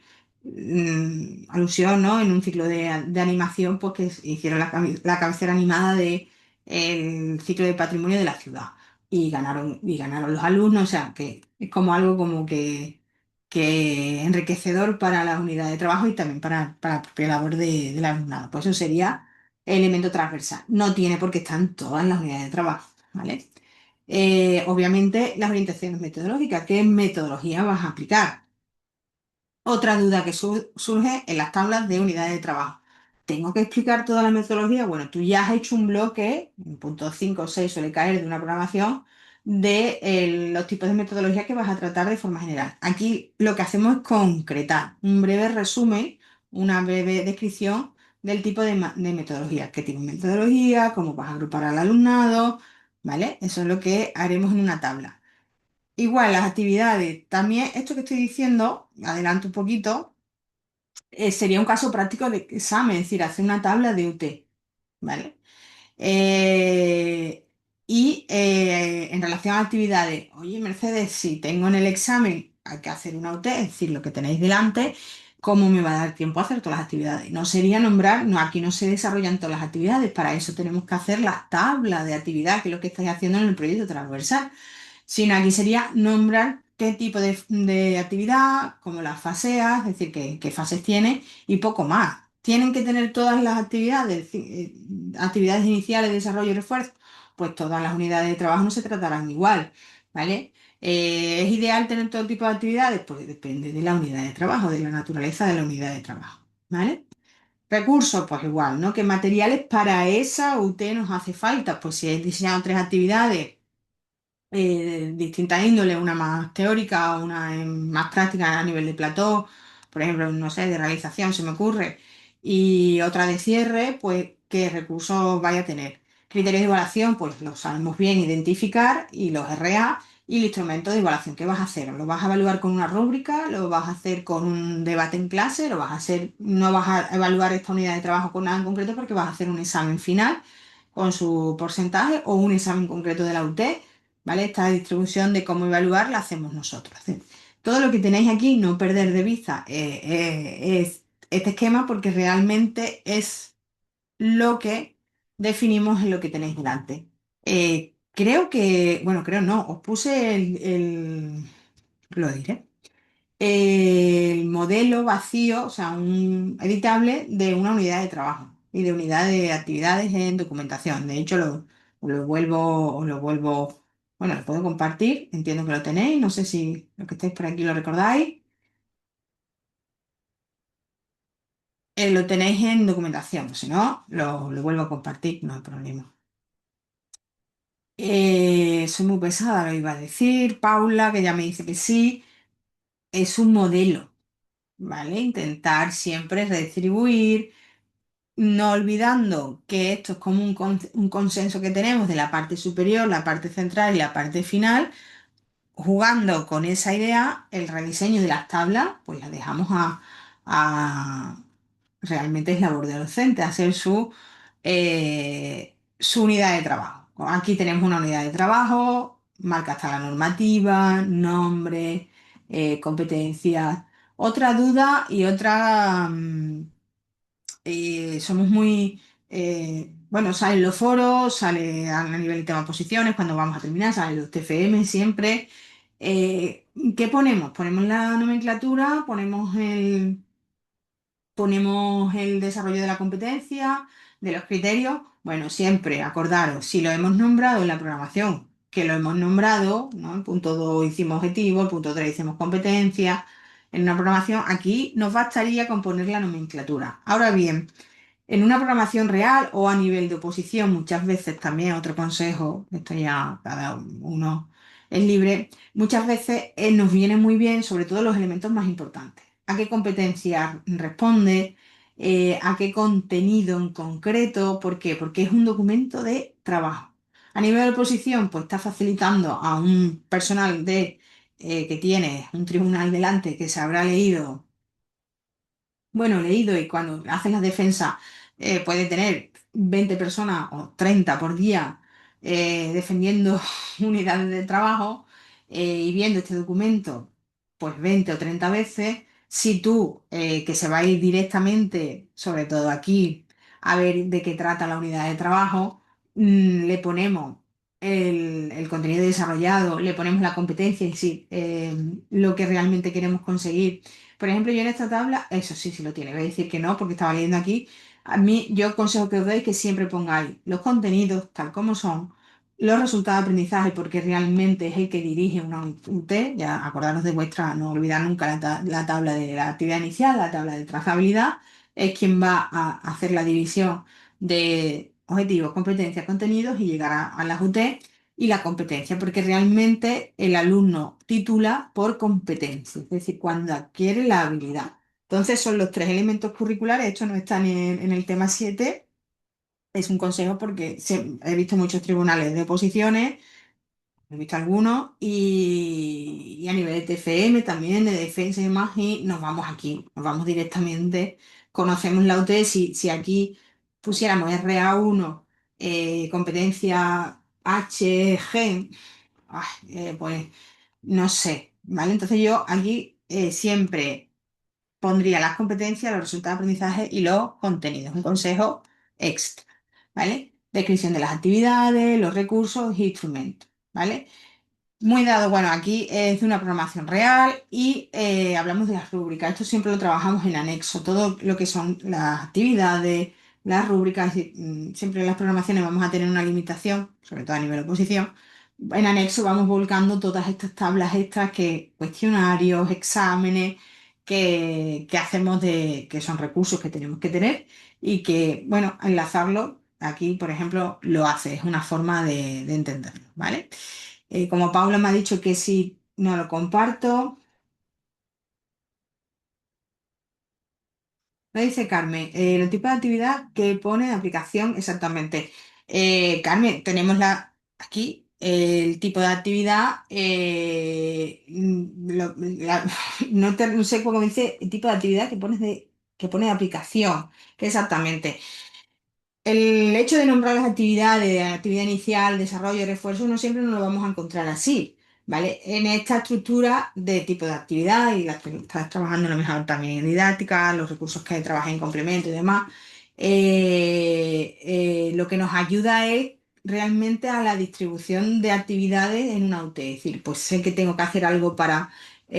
alusión, ¿no? En un ciclo de animación, pues que hicieron la cabecera animada de el ciclo de patrimonio de la ciudad. Y ganaron los alumnos, o sea, que es como algo como que enriquecedor para la unidad de trabajo y también para la propia labor del alumnado. Pues eso sería elemento transversal. No tiene por qué estar en todas las unidades de trabajo, ¿vale? Obviamente, las orientaciones metodológicas. ¿Qué metodología vas a aplicar? Otra duda que surge en las tablas de unidades de trabajo. ¿Tengo que explicar toda la metodología? Bueno, tú ya has hecho un bloque, en punto 5 o 6 suele caer de una programación, de los tipos de metodología que vas a tratar de forma general. Aquí lo que hacemos es concretar un breve resumen, una breve descripción del tipo de metodología. ¿Qué tipo de metodología? ¿Cómo vas a agrupar al alumnado? ¿Vale? Eso es lo que haremos en una tabla. Igual, las actividades. También esto que estoy diciendo, adelanto un poquito, sería un caso práctico de examen, es decir, hacer una tabla de UT, ¿vale? Eh, en relación a actividades, oye, Mercedes, si tengo en el examen, hay que hacer una UT, es decir, lo que tenéis delante, ¿cómo me va a dar tiempo a hacer todas las actividades? No sería nombrar, no, aquí no se desarrollan todas las actividades, para eso tenemos que hacer las tablas de actividad, que es lo que estáis haciendo en el proyecto transversal, sino aquí sería nombrar qué tipo de actividad, cómo las faseas, es decir, qué fases tiene y poco más. ¿Tienen que tener todas las actividades, actividades iniciales, desarrollo y refuerzo? Pues todas las unidades de trabajo no se tratarán igual, ¿vale? ¿Es ideal tener todo tipo de actividades? Pues depende de la unidad de trabajo, de la naturaleza de la unidad de trabajo, ¿vale? Recursos, pues igual, ¿no? ¿Qué materiales para esa UT nos hace falta? Pues si he diseñado 3 actividades de distinta índole, una más teórica, una más práctica a nivel de plató, por ejemplo, no sé, de realización se me ocurre, y otra de cierre, pues qué recursos vaya a tener. Criterios de evaluación, pues los sabemos bien identificar y los RA y el instrumento de evaluación. ¿Qué vas a hacer? ¿Lo vas a evaluar con una rúbrica? ¿Lo vas a hacer con un debate en clase? ¿Lo vas a hacer, no vas a evaluar esta unidad de trabajo con nada en concreto porque vas a hacer un examen final con su porcentaje o un examen concreto de la UT? ¿Vale? Esta distribución de cómo evaluar la hacemos nosotros. Todo lo que tenéis aquí, no perder de vista es este esquema porque realmente es lo que definimos en lo que tenéis delante. Creo que, bueno, creo no, os puse lo diré, el modelo vacío, o sea, un editable de una unidad de trabajo y de unidad de actividades en documentación. De hecho, bueno, lo puedo compartir, entiendo que lo tenéis, no sé si los que estáis por aquí lo recordáis. Lo tenéis en documentación, pues si no, lo vuelvo a compartir, no hay problema. Soy muy pesada, lo iba a decir. Paula, que ya me dice que sí, es un modelo, ¿vale? Intentar siempre redistribuir, no olvidando que esto es como un consenso que tenemos de la parte superior, la parte central y la parte final. Jugando con esa idea, el rediseño de las tablas, pues las dejamos a- realmente es labor del docente, hacer su unidad de trabajo. Aquí tenemos una unidad de trabajo, marca está la normativa, nombre, competencias. Otra duda y otra, somos muy, bueno, salen los foros, sale a nivel de tema de posiciones, cuando vamos a terminar, salen los TFM siempre. ¿Qué ponemos? Ponemos la nomenclatura, ponemos el desarrollo de la competencia, de los criterios. Bueno, siempre acordaros, si lo hemos nombrado en la programación, que lo hemos nombrado, ¿no? En punto 2 hicimos objetivo, en punto 3 hicimos competencia. En una programación, aquí nos bastaría con poner la nomenclatura. Ahora bien, en una programación real o a nivel de oposición, muchas veces también otro consejo, esto ya cada uno es libre, muchas veces nos viene muy bien sobre todo los elementos más importantes. ¿A qué competencia responde? ¿A qué contenido en concreto? ¿Por qué? Porque es un documento de trabajo. A nivel de oposición, pues está facilitando a un personal que tiene un tribunal delante que se habrá leído, bueno, leído, y cuando hacen las defensas puede tener 20 personas o 30 por día defendiendo unidades de trabajo, y viendo este documento pues 20 o 30 veces. Si tú, que se va a ir directamente, sobre todo aquí, a ver de qué trata la unidad de trabajo, le ponemos el contenido desarrollado, le ponemos la competencia y sí, lo que realmente queremos conseguir. Por ejemplo, yo en esta tabla, eso sí, sí lo tiene. Voy a decir que no, porque estaba leyendo aquí. A mí, yo aconsejo que os deis que siempre pongáis los contenidos tal como son, los resultados de aprendizaje, porque realmente es el que dirige una UT. Ya acordaros de vuestra, no olvidar nunca la tabla de la actividad inicial, la tabla de trazabilidad, es quien va a hacer la división de objetivos, competencias, contenidos y llegar a las UT y la competencia, porque realmente el alumno titula por competencia, es decir, cuando adquiere la habilidad. Entonces son los tres elementos curriculares, estos no están en el tema 7. Es un consejo porque he visto muchos tribunales de oposiciones, he visto algunos, y a nivel de TFM también, de defensa y demás, y nos vamos aquí, nos vamos directamente, conocemos la UT. Si aquí pusiéramos RA1, competencia HG, pues no sé, ¿vale? Entonces yo aquí siempre pondría las competencias, los resultados de aprendizaje y los contenidos, un consejo extra, ¿vale? Descripción de las actividades, los recursos y instrumentos, ¿vale? Muy dado, bueno, aquí es de una programación real y hablamos de las rúbricas. Esto siempre lo trabajamos en anexo, todo lo que son las actividades, las rúbricas. Siempre en las programaciones vamos a tener una limitación, sobre todo a nivel de oposición. En anexo vamos volcando todas estas tablas extras, cuestionarios, exámenes, que hacemos que son recursos que tenemos que tener y que, bueno, enlazarlo aquí, por ejemplo, lo hace, es una forma de entenderlo, ¿vale? Como Paula me ha dicho que si no lo comparto, me dice Carmen, el tipo de actividad que pone de aplicación exactamente. Carmen, tenemos aquí el tipo de actividad, no sé cómo dice, el tipo de actividad que pone de aplicación, que exactamente. El hecho de nombrar las actividades, de actividad inicial, desarrollo y refuerzo, no siempre nos lo vamos a encontrar así, ¿vale? En esta estructura de tipo de actividad y las que estás trabajando a lo mejor también en didáctica, los recursos que trabajas en complemento y demás, lo que nos ayuda es realmente a la distribución de actividades en una UT. Es decir, pues sé que tengo que hacer algo para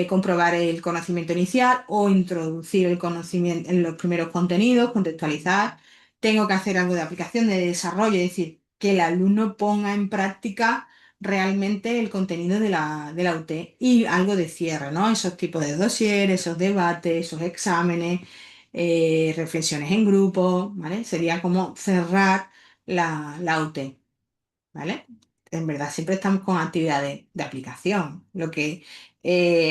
comprobar el conocimiento inicial o introducir el conocimiento en los primeros contenidos, contextualizar. Tengo que hacer algo de aplicación, de desarrollo, es decir, que el alumno ponga en práctica realmente el contenido de la UT, y algo de cierre, ¿no? Esos tipos de dosieres, esos debates, esos exámenes, reflexiones en grupo, ¿vale? Sería como cerrar la UT, ¿vale? En verdad, siempre estamos con actividades de aplicación. Lo que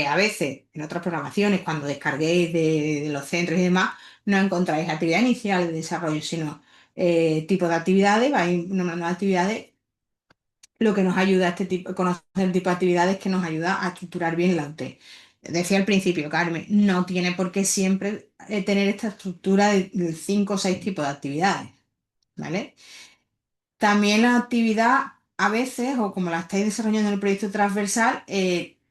a veces en otras programaciones, cuando descarguéis de los centros y demás, no encontráis actividad inicial de desarrollo, sino tipo de actividades, vais nombrando actividades. Lo que nos ayuda a conocer el tipo de actividades que nos ayuda a estructurar bien la UT. Decía al principio, Carmen, no tiene por qué siempre tener esta estructura de 5 o 6 tipos de actividades, ¿vale? También la actividad, a veces, o como la estáis desarrollando en el proyecto transversal,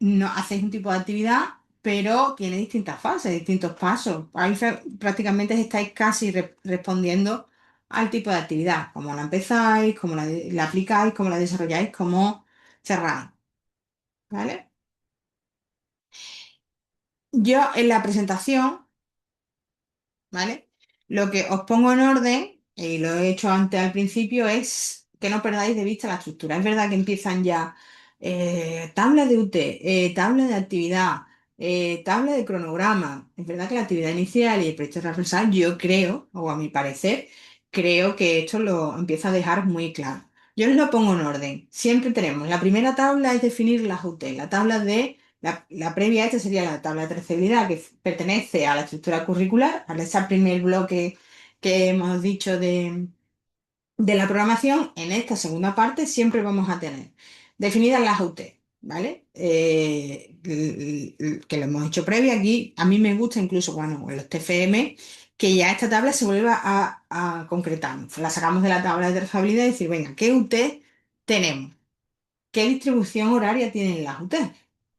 no hacéis un tipo de actividad, pero tiene distintas fases, distintos pasos. Ahí prácticamente estáis casi respondiendo al tipo de actividad, cómo la empezáis, cómo la aplicáis, cómo la desarrolláis, cómo cerráis, ¿vale? Yo en la presentación, ¿vale? Lo que os pongo en orden, y lo he hecho antes al principio, es que no perdáis de vista la estructura. Es verdad que empiezan ya tabla de UT, tabla de actividad, tabla de cronograma. Es verdad que la actividad inicial y el proyecto transversal, yo creo, o a mi parecer, creo que esto lo empieza a dejar muy claro. Yo os lo pongo en orden. Siempre tenemos, la primera tabla es definir las UT, la tabla de la previa a esta sería la tabla de trazabilidad que pertenece a la estructura curricular, a ese primer bloque que hemos dicho de la programación. En esta segunda parte siempre vamos a tener definidas las UT, ¿vale? Que lo hemos hecho previa aquí. A mí me gusta incluso, bueno, en los TFM, que ya esta tabla se vuelva a concretar. La sacamos de la tabla de trazabilidad y decir, venga, ¿qué UT tenemos? ¿Qué distribución horaria tienen las UT?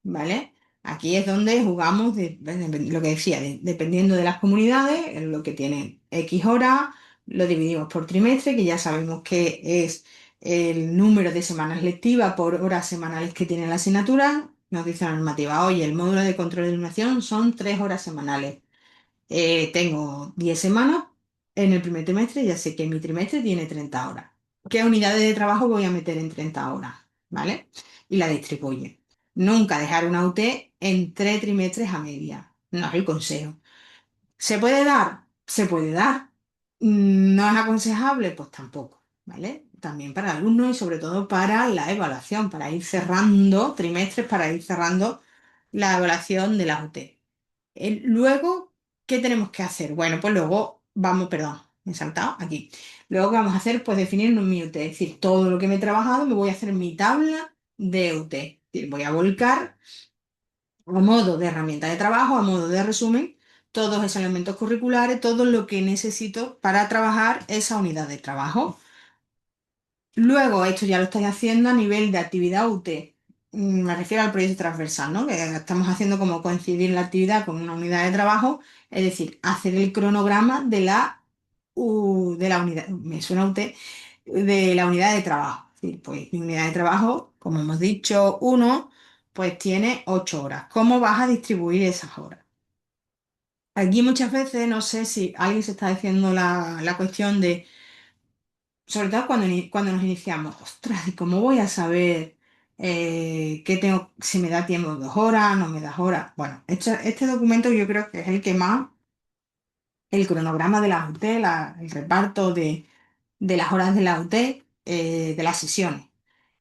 ¿Vale? Aquí es donde jugamos, lo que decía, dependiendo de las comunidades, en lo que tienen X horas, lo dividimos por trimestre, que ya sabemos que es el número de semanas lectivas por horas semanales que tiene la asignatura. Nos dice la normativa, oye, el módulo de control de iluminación son 3 horas semanales. Tengo 10 semanas en el primer trimestre, ya sé que mi trimestre tiene 30 horas. ¿Qué unidades de trabajo voy a meter en 30 horas? ¿Vale? Y la distribuye. Nunca dejar una UT en 3 trimestres a media. No es el consejo. ¿Se puede dar? Se puede dar. ¿No es aconsejable? Pues tampoco. ¿Vale? También para alumnos y sobre todo para la evaluación, para ir cerrando trimestres, para ir cerrando la evaluación de las UT. Luego, ¿qué tenemos que hacer? Bueno, pues luego vamos, perdón, me he saltado aquí. Luego, ¿qué vamos a hacer? Pues definir un mi UT, es decir, todo lo que me he trabajado me voy a hacer en mi tabla de UT. Es decir, voy a volcar a modo de herramienta de trabajo, a modo de resumen, todos esos elementos curriculares, todo lo que necesito para trabajar esa unidad de trabajo. Luego, esto ya lo estáis haciendo a nivel de actividad UT. Me refiero al proyecto transversal, ¿no? Que estamos haciendo como coincidir la actividad con una unidad de trabajo, es decir, hacer el cronograma de la unidad, me suena UT, de la unidad de trabajo. Es decir, pues mi unidad de trabajo, como hemos dicho, uno, pues tiene 8 horas. ¿Cómo vas a distribuir esas horas? Aquí muchas veces, no sé si alguien se está haciendo la cuestión de sobre todo cuando nos iniciamos, ostras, ¿y cómo voy a saber qué tengo, si me da tiempo 2 horas, no me da horas? Bueno, este documento yo creo que es el que más, el cronograma de las UT, el reparto de las horas de la UT, de las sesiones.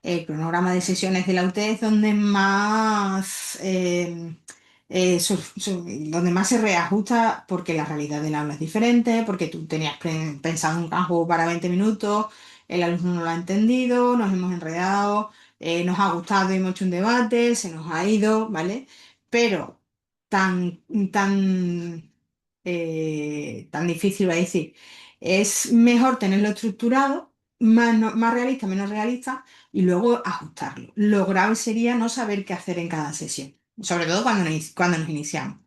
El cronograma de sesiones de la UT es donde más, donde más se reajusta porque la realidad del aula es diferente, porque tú tenías pensado un campo para 20 minutos, el alumno no lo ha entendido, nos hemos enredado, nos ha gustado y hemos hecho un debate, se nos ha ido, ¿vale? Pero tan, tan difícil va a decir. Es mejor tenerlo estructurado, más, más realista, menos realista, y luego ajustarlo. Lo grave sería no saber qué hacer en cada sesión, sobre todo cuando nos iniciamos.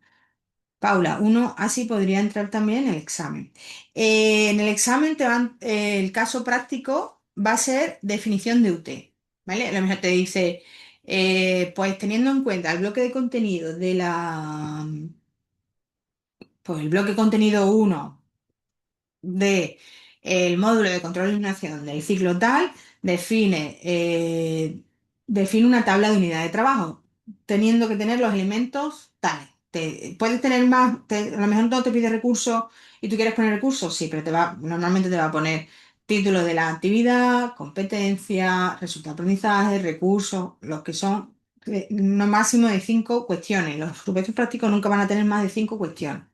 Paula, uno así podría entrar también en el examen. En el examen el caso práctico va a ser definición de UT, ¿vale? A lo mejor te dice, pues teniendo en cuenta el bloque de contenido pues el bloque contenido uno de el módulo de control de iluminación del ciclo tal, define una tabla de unidad de trabajo, teniendo que tener los elementos tales. Puedes tener más, a lo mejor no te pide recursos y tú quieres poner recursos, sí, pero normalmente te va a poner título de la actividad, competencia, resultado de aprendizaje, recursos, los que son no máximo de 5 cuestiones. Los supuestos prácticos nunca van a tener más de 5 cuestiones.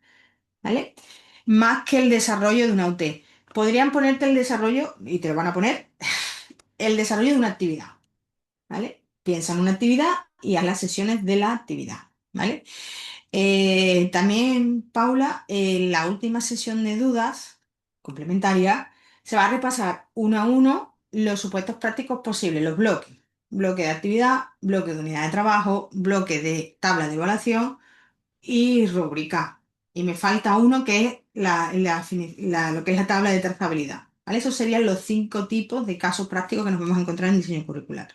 ¿Vale? Más que el desarrollo de una UT. Podrían ponerte el desarrollo, y te lo van a poner, el desarrollo de una actividad, ¿vale? Piensa en una actividad y haz las sesiones de la actividad, ¿vale? También, Paula, en la última sesión de dudas complementaria, se va a repasar uno a uno los supuestos prácticos posibles, los bloques, bloque de actividad, bloque de unidad de trabajo, bloque de tabla de evaluación y rúbrica. Y me falta uno que es lo que es la tabla de trazabilidad. ¿Vale? Esos serían los 5 tipos de casos prácticos que nos vamos a encontrar en diseño curricular.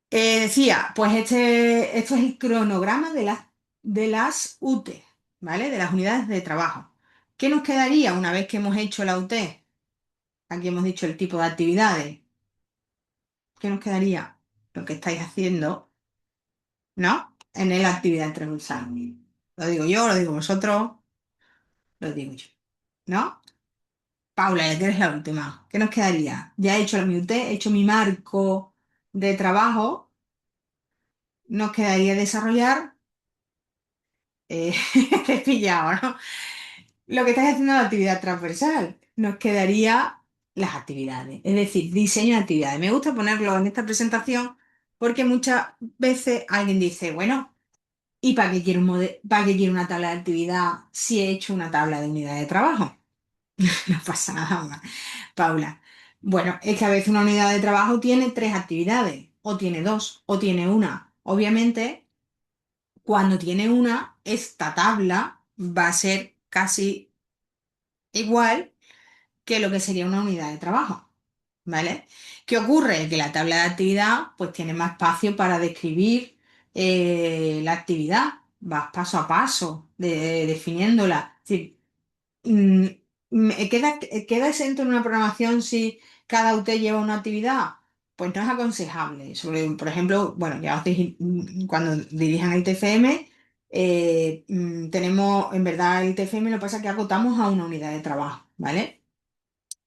Decía, pues esto es el cronograma de las UT, ¿vale? De las unidades de trabajo. ¿Qué nos quedaría una vez que hemos hecho la UT? Aquí hemos dicho el tipo de actividades. ¿Qué nos quedaría? Lo que estáis haciendo, ¿no? En la actividad transversal. Lo digo yo, lo digo vosotros, lo digo yo, ¿no? Paula, ya tienes la última. ¿Qué nos quedaría? Ya he hecho mi UT, he hecho mi marco de trabajo. Nos quedaría desarrollar. Te he pillado, ¿no? Lo que estáis haciendo es la actividad transversal. Nos quedaría las actividades, es decir, diseño de actividades. Me gusta ponerlo en esta presentación porque muchas veces alguien dice, bueno, ¿y para qué quiero para qué quiero una tabla de actividad si he hecho una tabla de unidad de trabajo? No pasa nada más, Paula. Bueno, es que a veces una unidad de trabajo tiene 3 actividades, o tiene 2, o tiene una. Obviamente, cuando tiene una, esta tabla va a ser casi igual que lo que sería una unidad de trabajo, ¿vale? ¿Qué ocurre? Que la tabla de actividad pues tiene más espacio para describir la actividad, vas paso a paso definiéndola. Es decir, mm, ¿queda exento en una programación si cada UT lleva una actividad? Pues no es aconsejable. Por ejemplo, bueno, ya cuando dirijan el TFM, tenemos, en verdad, el TFM lo que pasa es que acotamos a una unidad de trabajo, ¿vale?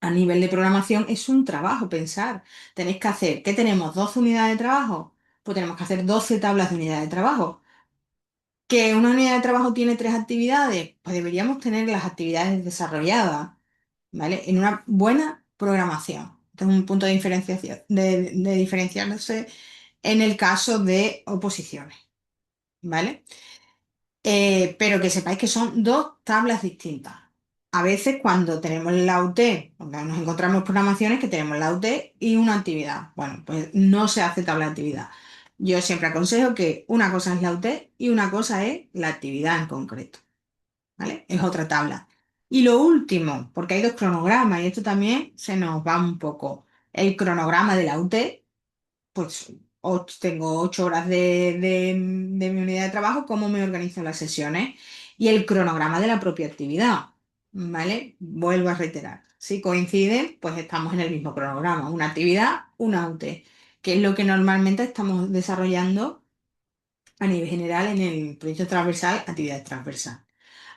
A nivel de programación es un trabajo pensar. Tenéis que hacer, ¿qué tenemos? ¿12 unidades de trabajo? Pues tenemos que hacer 12 tablas de unidad de trabajo. ¿Que una unidad de trabajo tiene 3 actividades? Pues deberíamos tener las actividades desarrolladas, ¿vale? En una buena programación. Este es un punto de diferenciación, de diferenciarse en el caso de oposiciones, ¿vale? Pero que sepáis que son 2 tablas distintas. A veces cuando tenemos la UT, cuando nos encontramos programaciones que tenemos la UT y una actividad. Bueno, pues no se hace tabla de actividad. Yo siempre aconsejo que una cosa es la UT y una cosa es la actividad en concreto, ¿vale? Es otra tabla. Y lo último, porque hay 2 cronogramas y esto también se nos va un poco. El cronograma de la UT, pues tengo 8 horas de mi unidad de trabajo, cómo me organizo las sesiones y el cronograma de la propia actividad, ¿vale? Vuelvo a reiterar. Si coinciden, pues estamos en el mismo cronograma, una actividad, una UT, que es lo que normalmente estamos desarrollando a nivel general en el proyecto transversal, actividades transversal.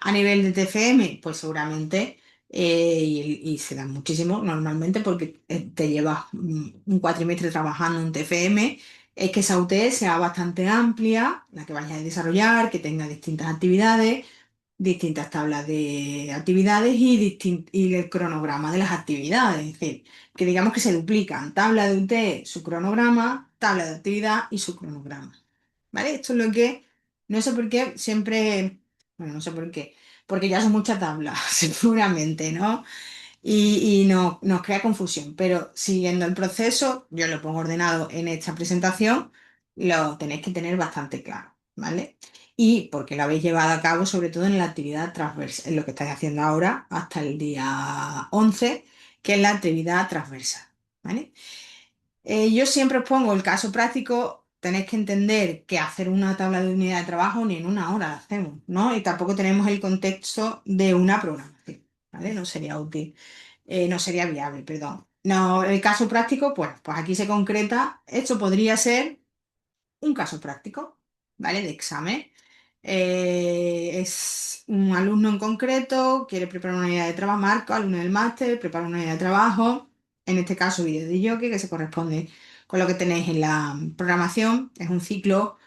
A nivel de TFM, pues seguramente, y se dan muchísimo normalmente porque te llevas un cuatrimestre trabajando en TFM, es que esa UT sea bastante amplia, la que vayas a desarrollar, que tenga distintas actividades, distintas tablas de actividades y el cronograma de las actividades. Es decir, que digamos que se duplican. Tabla de UT, su cronograma, tabla de actividad y su cronograma. ¿Vale? Esto es lo que, no sé por qué, siempre, bueno, no sé por qué, porque ya son muchas tablas, seguramente, ¿no? Y nos crea confusión, pero siguiendo el proceso, yo lo pongo ordenado en esta presentación, lo tenéis que tener bastante claro, ¿vale? Y porque lo habéis llevado a cabo, sobre todo en la actividad transversal, en lo que estáis haciendo ahora, hasta el día 11 que es la actividad transversal, ¿vale? Yo siempre os pongo el caso práctico, tenéis que entender que hacer una tabla de unidad de trabajo ni en una hora la hacemos, ¿no? Y tampoco tenemos el contexto de una programación, ¿vale? No sería útil, no sería viable, perdón. No, el caso práctico, pues aquí se concreta, esto podría ser un caso práctico, ¿vale? De examen. Es un alumno en concreto, quiere preparar una unidad de trabajo, Marco, alumno del máster, prepara una unidad de trabajo, en este caso vídeo de jockey, que se corresponde con lo que tenéis en la programación, es un ciclo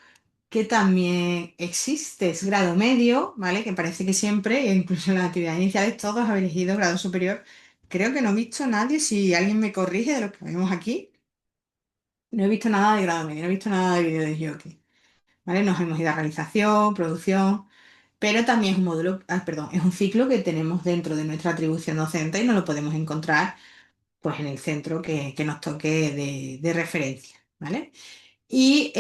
que también existe, es grado medio, ¿vale? Que parece que siempre, e incluso en las actividades iniciales, todos habéis elegido grado superior. Creo que no he visto a nadie, si alguien me corrige de lo que vemos aquí, no he visto nada de grado medio, no he visto nada de vídeo de jockey. ¿Vale? Nos hemos ido a realización, producción, pero también es un módulo, perdón, es un ciclo que tenemos dentro de nuestra atribución docente y no lo podemos encontrar pues en el centro que nos toque de referencia, ¿vale? Y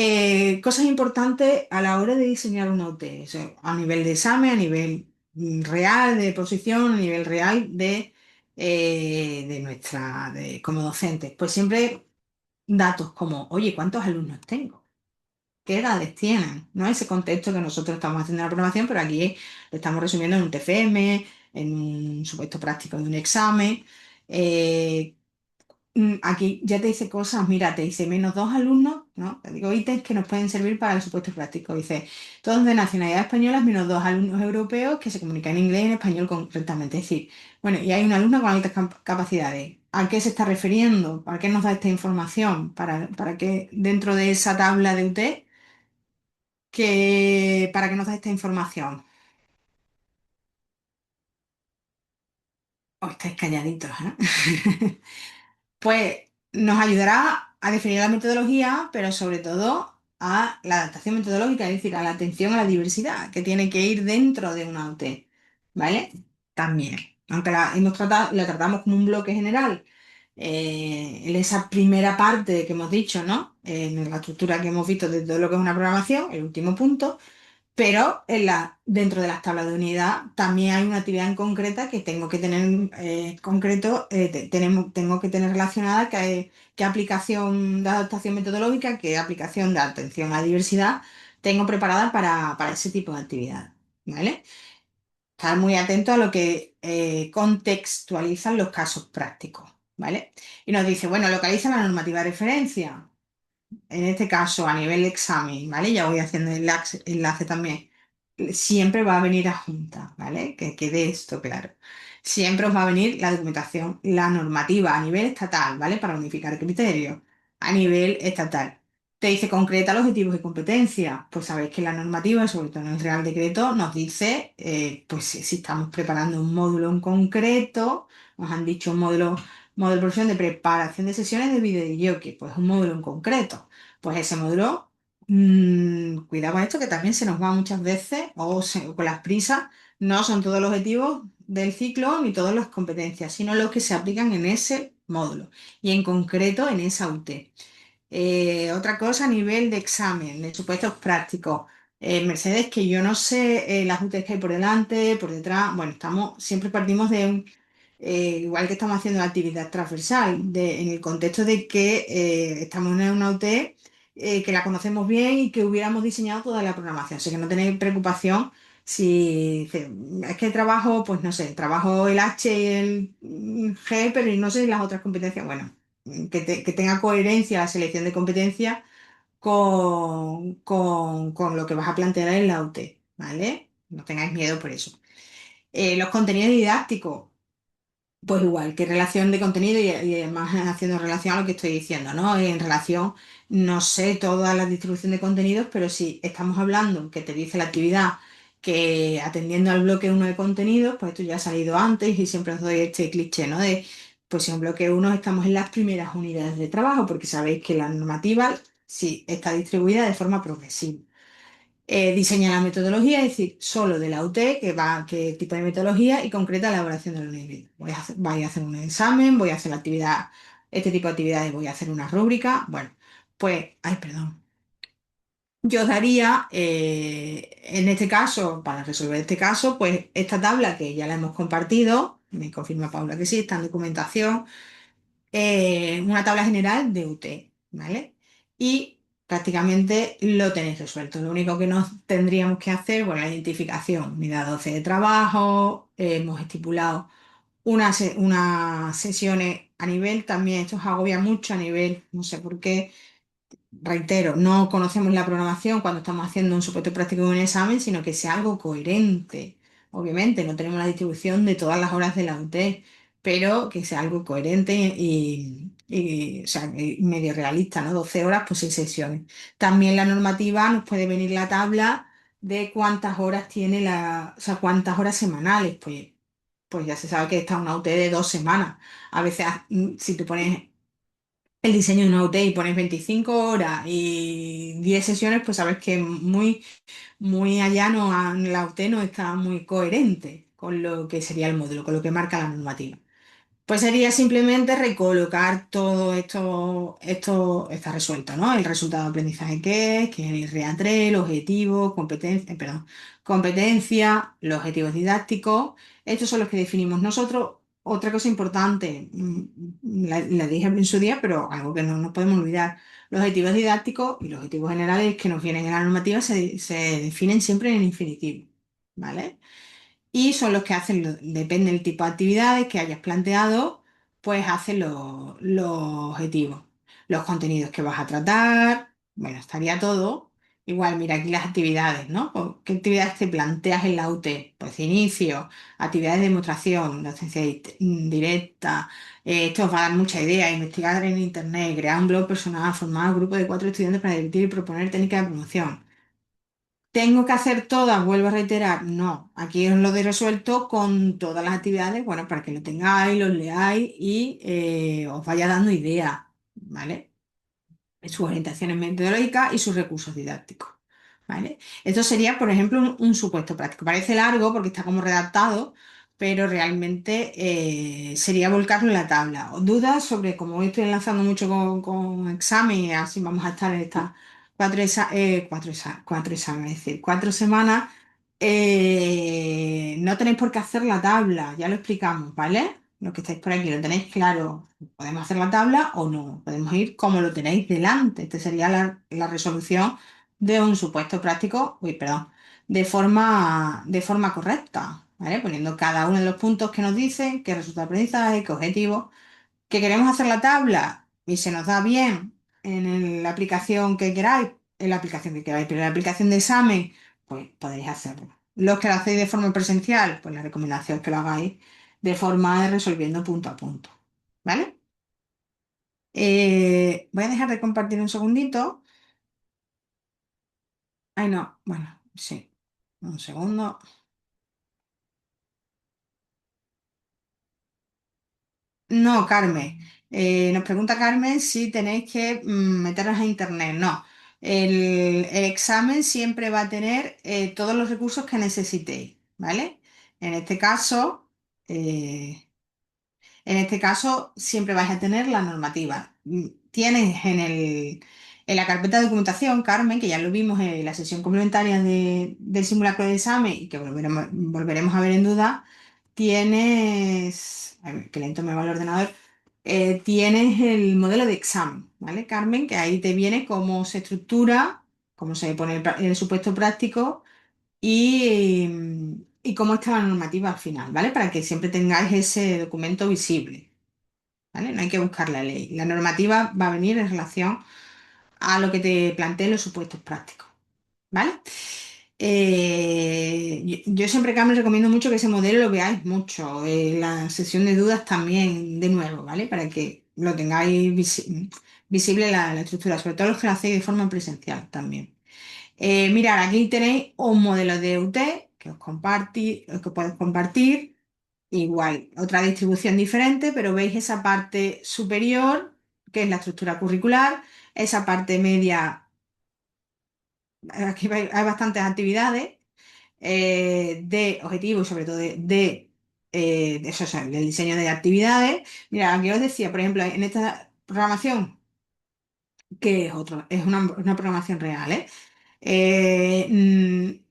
cosas importantes a la hora de diseñar una UT, o sea, a nivel de examen, a nivel real de posición, a nivel real de como docentes. Pues siempre datos como, oye, ¿cuántos alumnos tengo? ¿Qué edades tienen? ¿No? Ese contexto que nosotros estamos haciendo en la programación, pero aquí lo estamos resumiendo en un TFM, en un supuesto práctico de un examen. Eh, Aquí ya te dice cosas, mira, te dice -2 alumnos, ¿no? Te digo ítems que nos pueden servir para el supuesto práctico. Dice, todos de nacionalidad española, -2 alumnos europeos que se comunican en inglés y en español correctamente. Es decir, bueno, y hay un alumno con altas capacidades. ¿A qué se está refiriendo? ¿Para qué nos da esta información? ¿Para qué dentro de esa tabla de UT, para qué nos da esta información? O estáis calladitos, ¿eh? Pues nos ayudará a definir la metodología, pero sobre todo a la adaptación metodológica, es decir, a la atención a la diversidad que tiene que ir dentro de una UT, ¿vale? También, aunque la tratamos como un bloque general, en esa primera parte que hemos dicho, ¿no? En la estructura que hemos visto de todo lo que es una programación, el último punto. Pero dentro de las tablas de unidad también hay una actividad en concreta que tengo que tener concreto, tengo que tener relacionada qué aplicación de adaptación metodológica, qué aplicación de atención a la diversidad tengo preparada para ese tipo de actividad. ¿Vale? Estar muy atento a lo que contextualizan los casos prácticos. ¿Vale? Y nos dice, bueno, localiza la normativa de referencia en este caso a nivel examen, ¿vale? Ya voy haciendo el enlace también. Siempre va a venir a junta, ¿vale? Que quede esto claro. Siempre os va a venir la documentación, la normativa a nivel estatal, ¿vale? Para unificar criterios. A nivel estatal. Te dice concreta los objetivos y competencias. Pues sabéis que la normativa, sobre todo en el Real Decreto, nos dice, pues si estamos preparando un módulo en concreto, nos han dicho módulo de profesión de preparación de sesiones de videojockey, pues un módulo en concreto. Pues ese módulo, cuidado con esto, que también se nos va muchas veces, o con las prisas, no son todos los objetivos del ciclo ni todas las competencias, sino los que se aplican en ese módulo y en concreto en esa UT. Otra cosa a nivel de examen, de supuestos prácticos. Mercedes, que yo no sé las UTs que hay por delante, por detrás. Bueno, siempre partimos igual que estamos haciendo la actividad transversal, en el contexto de que estamos en una UT que la conocemos bien y que hubiéramos diseñado toda la programación. Así que no tenéis preocupación si es que trabajo, pues no sé, trabajo el H y el G, pero no sé las otras competencias. Bueno, que tenga coherencia la selección de competencias con lo que vas a plantear en la UT, ¿vale? No tengáis miedo por eso. Los contenidos didácticos. Pues igual, que relación de contenido y además haciendo relación a lo que estoy diciendo, ¿no? En relación, no sé toda la distribución de contenidos, pero si estamos hablando que te dice la actividad que atendiendo al bloque uno de contenidos, pues esto ya ha salido antes y siempre os doy este cliché, ¿no? Pues en bloque uno estamos en las primeras unidades de trabajo, porque sabéis que la normativa sí está distribuida de forma progresiva. Diseña la metodología, es decir, solo de la UT, qué tipo de metodología y concreta la elaboración del nivel. Voy a hacer un examen, voy a hacer la actividad, este tipo de actividades, voy a hacer una rúbrica. Bueno, pues, ay, perdón. Yo os daría, en este caso, para resolver este caso, pues esta tabla que ya la hemos compartido, me confirma Paula que sí, está en documentación, una tabla general de UT, ¿vale? Y prácticamente lo tenéis resuelto. Lo único que nos tendríamos que hacer, bueno, la identificación, unidad 12 de trabajo, hemos estipulado unas sesiones a nivel, también esto os agobia mucho a nivel, no sé por qué, reitero, no conocemos la programación cuando estamos haciendo un supuesto práctico de un examen, sino que sea algo coherente. Obviamente, no tenemos la distribución de todas las horas de la UT, pero que sea algo coherente o sea, y medio realista, ¿no? 12 horas, pues 6 sesiones. También la normativa nos puede venir la tabla de cuántas horas tiene o sea, cuántas horas semanales, pues ya se sabe que está una UT de 2 semanas. A veces, si tú pones el diseño de una UT y pones 25 horas y 10 sesiones, pues sabes que muy allá la UT no está muy coherente con lo que sería el módulo, con lo que marca la normativa. Pues sería simplemente recolocar todo esto está resuelto, ¿no? El resultado de aprendizaje que es el REA3, el objetivo, competencia, perdón, competencia, los objetivos didácticos. Estos son los que definimos nosotros. Otra cosa importante, la dije en su día, pero algo que no nos podemos olvidar. Los objetivos didácticos y los objetivos generales que nos vienen en la normativa se definen siempre en infinitivo, ¿vale? Y son los que hacen, depende del tipo de actividades que hayas planteado, pues hacen los objetivos, los contenidos que vas a tratar, bueno, estaría todo. Igual, mira aquí las actividades, ¿no? Pues, ¿qué actividades te planteas en la UT? Pues inicio, actividades de demostración, docencia directa, esto os va a dar mucha idea, investigar en internet, crear un blog personal, formar un grupo de 4 estudiantes para divertir y proponer técnicas de promoción. ¿Tengo que hacer todas? Vuelvo a reiterar, no. Aquí os lo he resuelto con todas las actividades, bueno, para que lo tengáis, lo leáis y os vaya dando ideas, ¿vale? Sus orientaciones metodológicas y sus recursos didácticos, ¿vale? Esto sería, por ejemplo, un supuesto práctico. Parece largo porque está como redactado, pero realmente sería volcarlo en la tabla. ¿Dudas sobre cómo hoy estoy enlazando mucho con examen y así vamos a estar en estas cuatro exámenes, es decir, 4 semanas? No tenéis por qué hacer la tabla, ya lo explicamos, ¿vale? Los que estáis por aquí, lo tenéis claro. Podemos hacer la tabla o no, podemos ir como lo tenéis delante. Esta sería la resolución de un supuesto práctico, uy, perdón, de forma correcta, ¿vale? Poniendo cada uno de los puntos que nos dicen, qué resulta de aprendizaje, qué objetivo, que queremos hacer la tabla y se nos da bien la aplicación que queráis, en la aplicación que queráis, pero en la aplicación de examen, pues podéis hacerlo. Los que lo hacéis de forma presencial, pues la recomendación es que lo hagáis de forma de resolviendo punto a punto, ¿vale? Voy a dejar de compartir un segundito. Ay, no, bueno, sí, un segundo. No, Carmen. Nos pregunta Carmen si tenéis que meteros a internet. No. El examen siempre va a tener todos los recursos que necesitéis, ¿vale? En este caso, eh, En este caso, siempre vais a tener la normativa. Tienes en la carpeta de documentación, Carmen, que ya lo vimos en la sesión complementaria del simulacro de examen y que volveremos a ver en duda, tienes, ay, que lento me va el ordenador, tienes el modelo de examen, ¿vale, Carmen? Que ahí te viene cómo se estructura, cómo se pone el supuesto práctico y cómo está la normativa al final, ¿vale? Para que siempre tengáis ese documento visible, ¿vale? No hay que buscar la ley. La normativa va a venir en relación a lo que te planteen los supuestos prácticos, ¿vale? Yo siempre, Carmen, recomiendo mucho que ese modelo lo veáis mucho. La sesión de dudas también, de nuevo, ¿vale? Para que lo tengáis visible la estructura, sobre todo los que lo hacéis de forma presencial también. Mirad, aquí tenéis un modelo de UT que puedes compartir. Igual, otra distribución diferente, pero veis esa parte superior, que es la estructura curricular, esa parte media, aquí hay bastantes actividades de objetivos y sobre todo de eso, o sea, del diseño de actividades. Mira, aquí os decía, por ejemplo, en esta programación, que es una programación real, ¿eh?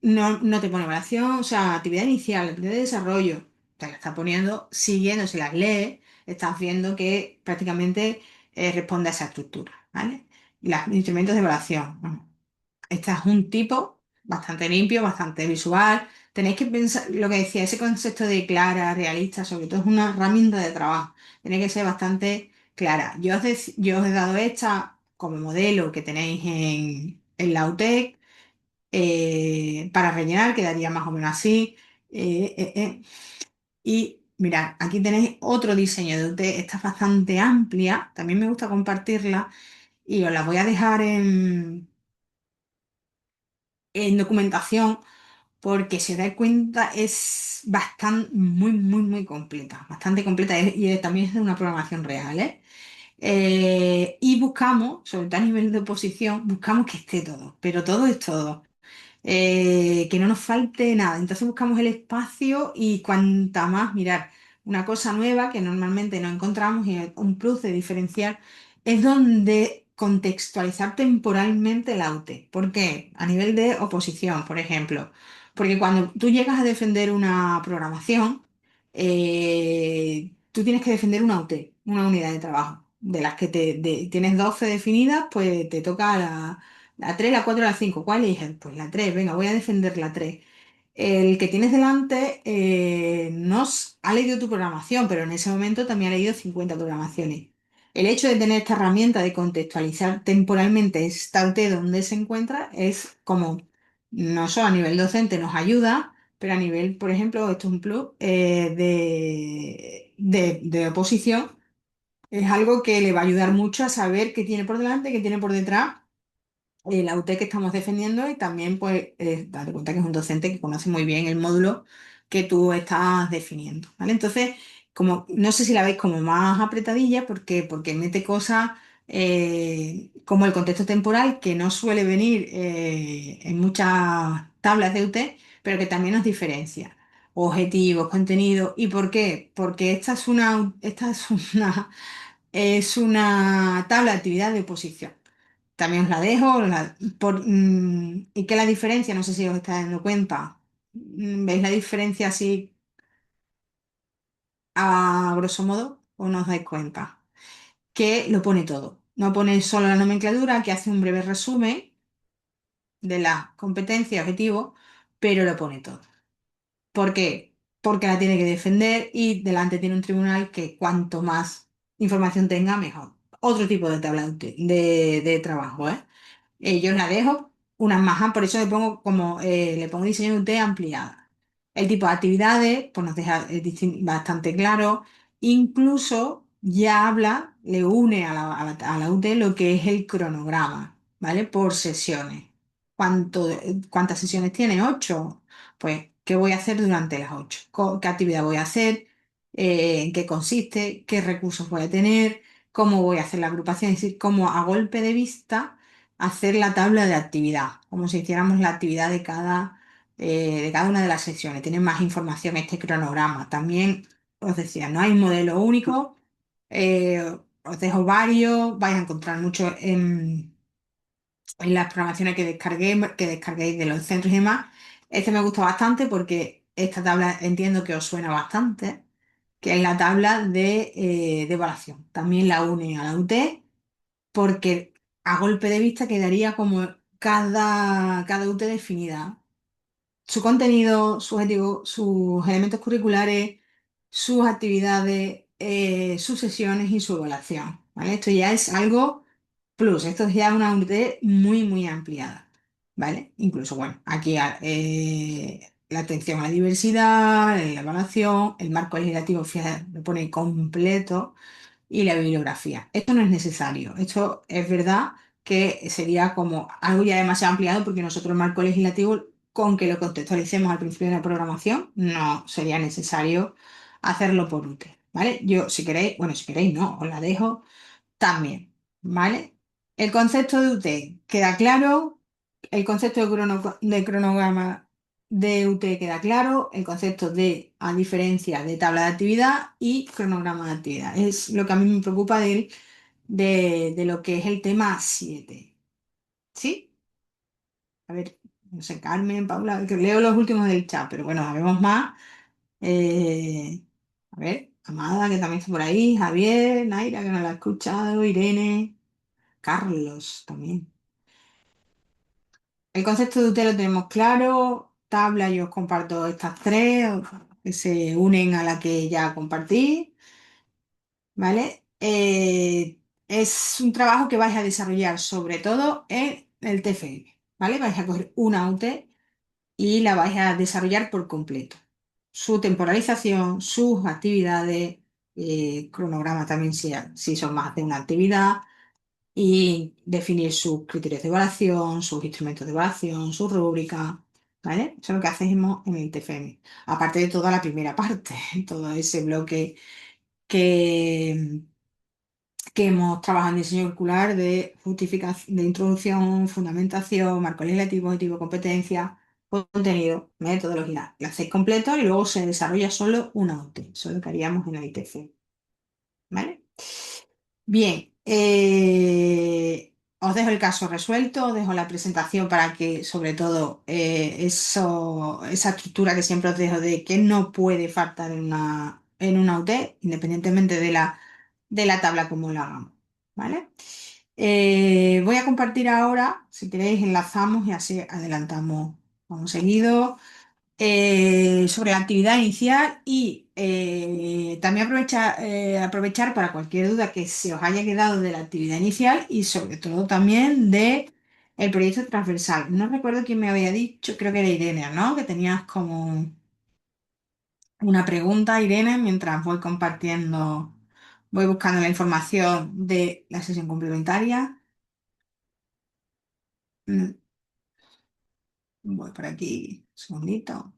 No te pone evaluación, o sea, actividad inicial, actividad de desarrollo, te la está poniendo, siguiendo, si las lees, estás viendo que prácticamente responde a esa estructura, ¿vale? Y los instrumentos de evaluación, bueno, este es un tipo bastante limpio, bastante visual. Tenéis que pensar, lo que decía, ese concepto de clara, realista, sobre todo es una herramienta de trabajo. Tiene que ser bastante clara. Yo os he dado esta como modelo que tenéis en la UTEC para rellenar, quedaría más o menos así. Y mirad, aquí tenéis otro diseño de UTEC, esta es bastante amplia, también me gusta compartirla y os la voy a dejar en documentación porque si os dais cuenta es bastante, muy, muy, muy completa, bastante completa y también es de una programación real, ¿eh? Y buscamos, sobre todo a nivel de oposición, buscamos que esté todo, pero todo es todo. Que no nos falte nada. Entonces buscamos el espacio y cuanta más, mirar. una cosa nueva que normalmente no encontramos y es un plus de diferenciar, es donde contextualizar temporalmente la UT. ¿Por qué? A nivel de oposición, por ejemplo. Porque cuando tú llegas a defender una programación, tú tienes que defender una UT, una unidad de trabajo. De las que tienes 12 definidas, pues te toca la 3, la 4, la 5. ¿Cuál eliges? Pues la 3. Venga, voy a defender la 3. El que tienes delante ha leído tu programación, pero en ese momento también ha leído 50 programaciones. El hecho de tener esta herramienta de contextualizar temporalmente esta UT donde se encuentra es como, no solo a nivel docente nos ayuda, pero a nivel, por ejemplo, esto es un plus de oposición, es algo que le va a ayudar mucho a saber qué tiene por delante, qué tiene por detrás la UT que estamos defendiendo y también pues date cuenta que es un docente que conoce muy bien el módulo que tú estás definiendo, ¿vale? Entonces, como no sé si la veis como más apretadilla porque mete cosas como el contexto temporal que no suele venir en muchas tablas de UT, pero que también nos diferencia. Objetivos, contenido. ¿Y por qué? Porque esta es una tabla de actividad de oposición. También os la dejo. ¿Y qué es la diferencia? No sé si os estáis dando cuenta. ¿Veis la diferencia así a grosso modo o no os dais cuenta? Que lo pone todo. No pone solo la nomenclatura, que hace un breve resumen de las competencias, objetivos, pero lo pone todo. ¿Por qué? Porque la tiene que defender y delante tiene un tribunal que cuanto más información tenga, mejor. Otro tipo de tabla de trabajo, ¿eh? Yo la dejo unas más, por eso le pongo diseño de UT ampliada. El tipo de actividades, pues nos deja bastante claro. Incluso ya habla, le une a la UT lo que es el cronograma, ¿vale? Por sesiones. ¿Cuántas sesiones tiene? ¿Ocho? Pues, ¿qué voy a hacer durante las ocho? ¿Qué actividad voy a hacer? ¿En qué consiste? ¿Qué recursos voy a tener? ¿Cómo voy a hacer la agrupación? Es decir, cómo a golpe de vista hacer la tabla de actividad, como si hiciéramos la actividad de cada una de las secciones. Tiene más información este cronograma. También os decía, no hay un modelo único. Os dejo varios, vais a encontrar mucho en las programaciones que descarguéis de los centros y demás. Este me gusta bastante porque esta tabla entiendo que os suena bastante, que es la tabla de evaluación. También la une a la UT porque a golpe de vista quedaría como cada UT definida. Su contenido, sus objetivos, sus elementos curriculares, sus actividades, sus sesiones y su evaluación. ¿Vale? Esto ya es algo plus, esto es ya una UT muy, muy ampliada. ¿Vale? Incluso, bueno, aquí la atención a la diversidad, la evaluación, el marco legislativo, fíjate, lo pone completo y la bibliografía. Esto no es necesario. Esto es verdad que sería como algo ya demasiado ampliado porque nosotros el marco legislativo, con que lo contextualicemos al principio de la programación, no sería necesario hacerlo por UTE, ¿vale? Yo, si queréis, bueno, si queréis, no, os la dejo también, ¿vale? El concepto de UT queda claro, el concepto de cronograma de UT queda claro, el concepto de, a diferencia de tabla de actividad y cronograma de actividad. Es lo que a mí me preocupa de lo que es el tema 7. ¿Sí? A ver, no sé, Carmen, Paula, que leo los últimos del chat, pero bueno, sabemos más. A ver, Amada, que también está por ahí, Javier, Naira, que no la ha escuchado, Irene, Carlos también. El concepto de usted lo tenemos claro. Tabla, yo os comparto estas tres que se unen a la que ya compartí, ¿vale? Es un trabajo que vais a desarrollar sobre todo en el TFM, ¿vale? Vais a coger una UT y la vais a desarrollar por completo. Su temporalización, sus actividades, cronograma también si son más de una actividad y definir sus criterios de evaluación, sus instrumentos de evaluación, sus rúbricas, ¿vale? Eso es lo que hacemos en el TFM. Aparte de toda la primera parte, todo ese bloque que, que hemos trabajado en diseño curricular de justificación, de introducción, fundamentación, marco legislativo, objetivo, competencia. contenido, metodología. Lo hacéis completo y luego se desarrolla solo una OT, eso es lo que haríamos en la ITC, ¿vale? Bien, os dejo el caso resuelto, os dejo la presentación para que, sobre todo, esa estructura que siempre os dejo de que no puede faltar en una UT, independientemente de la tabla como la hagamos, ¿vale? Voy a compartir ahora, si queréis, enlazamos y así adelantamos, vamos seguido sobre la actividad inicial y también aprovechar para cualquier duda que se os haya quedado de la actividad inicial y sobre todo también de el proyecto transversal. No recuerdo quién me había dicho, creo que era Irene, ¿no? Que tenías como una pregunta, Irene, mientras voy compartiendo, voy buscando la información de la sesión complementaria. Mm, Voy por aquí, un segundito.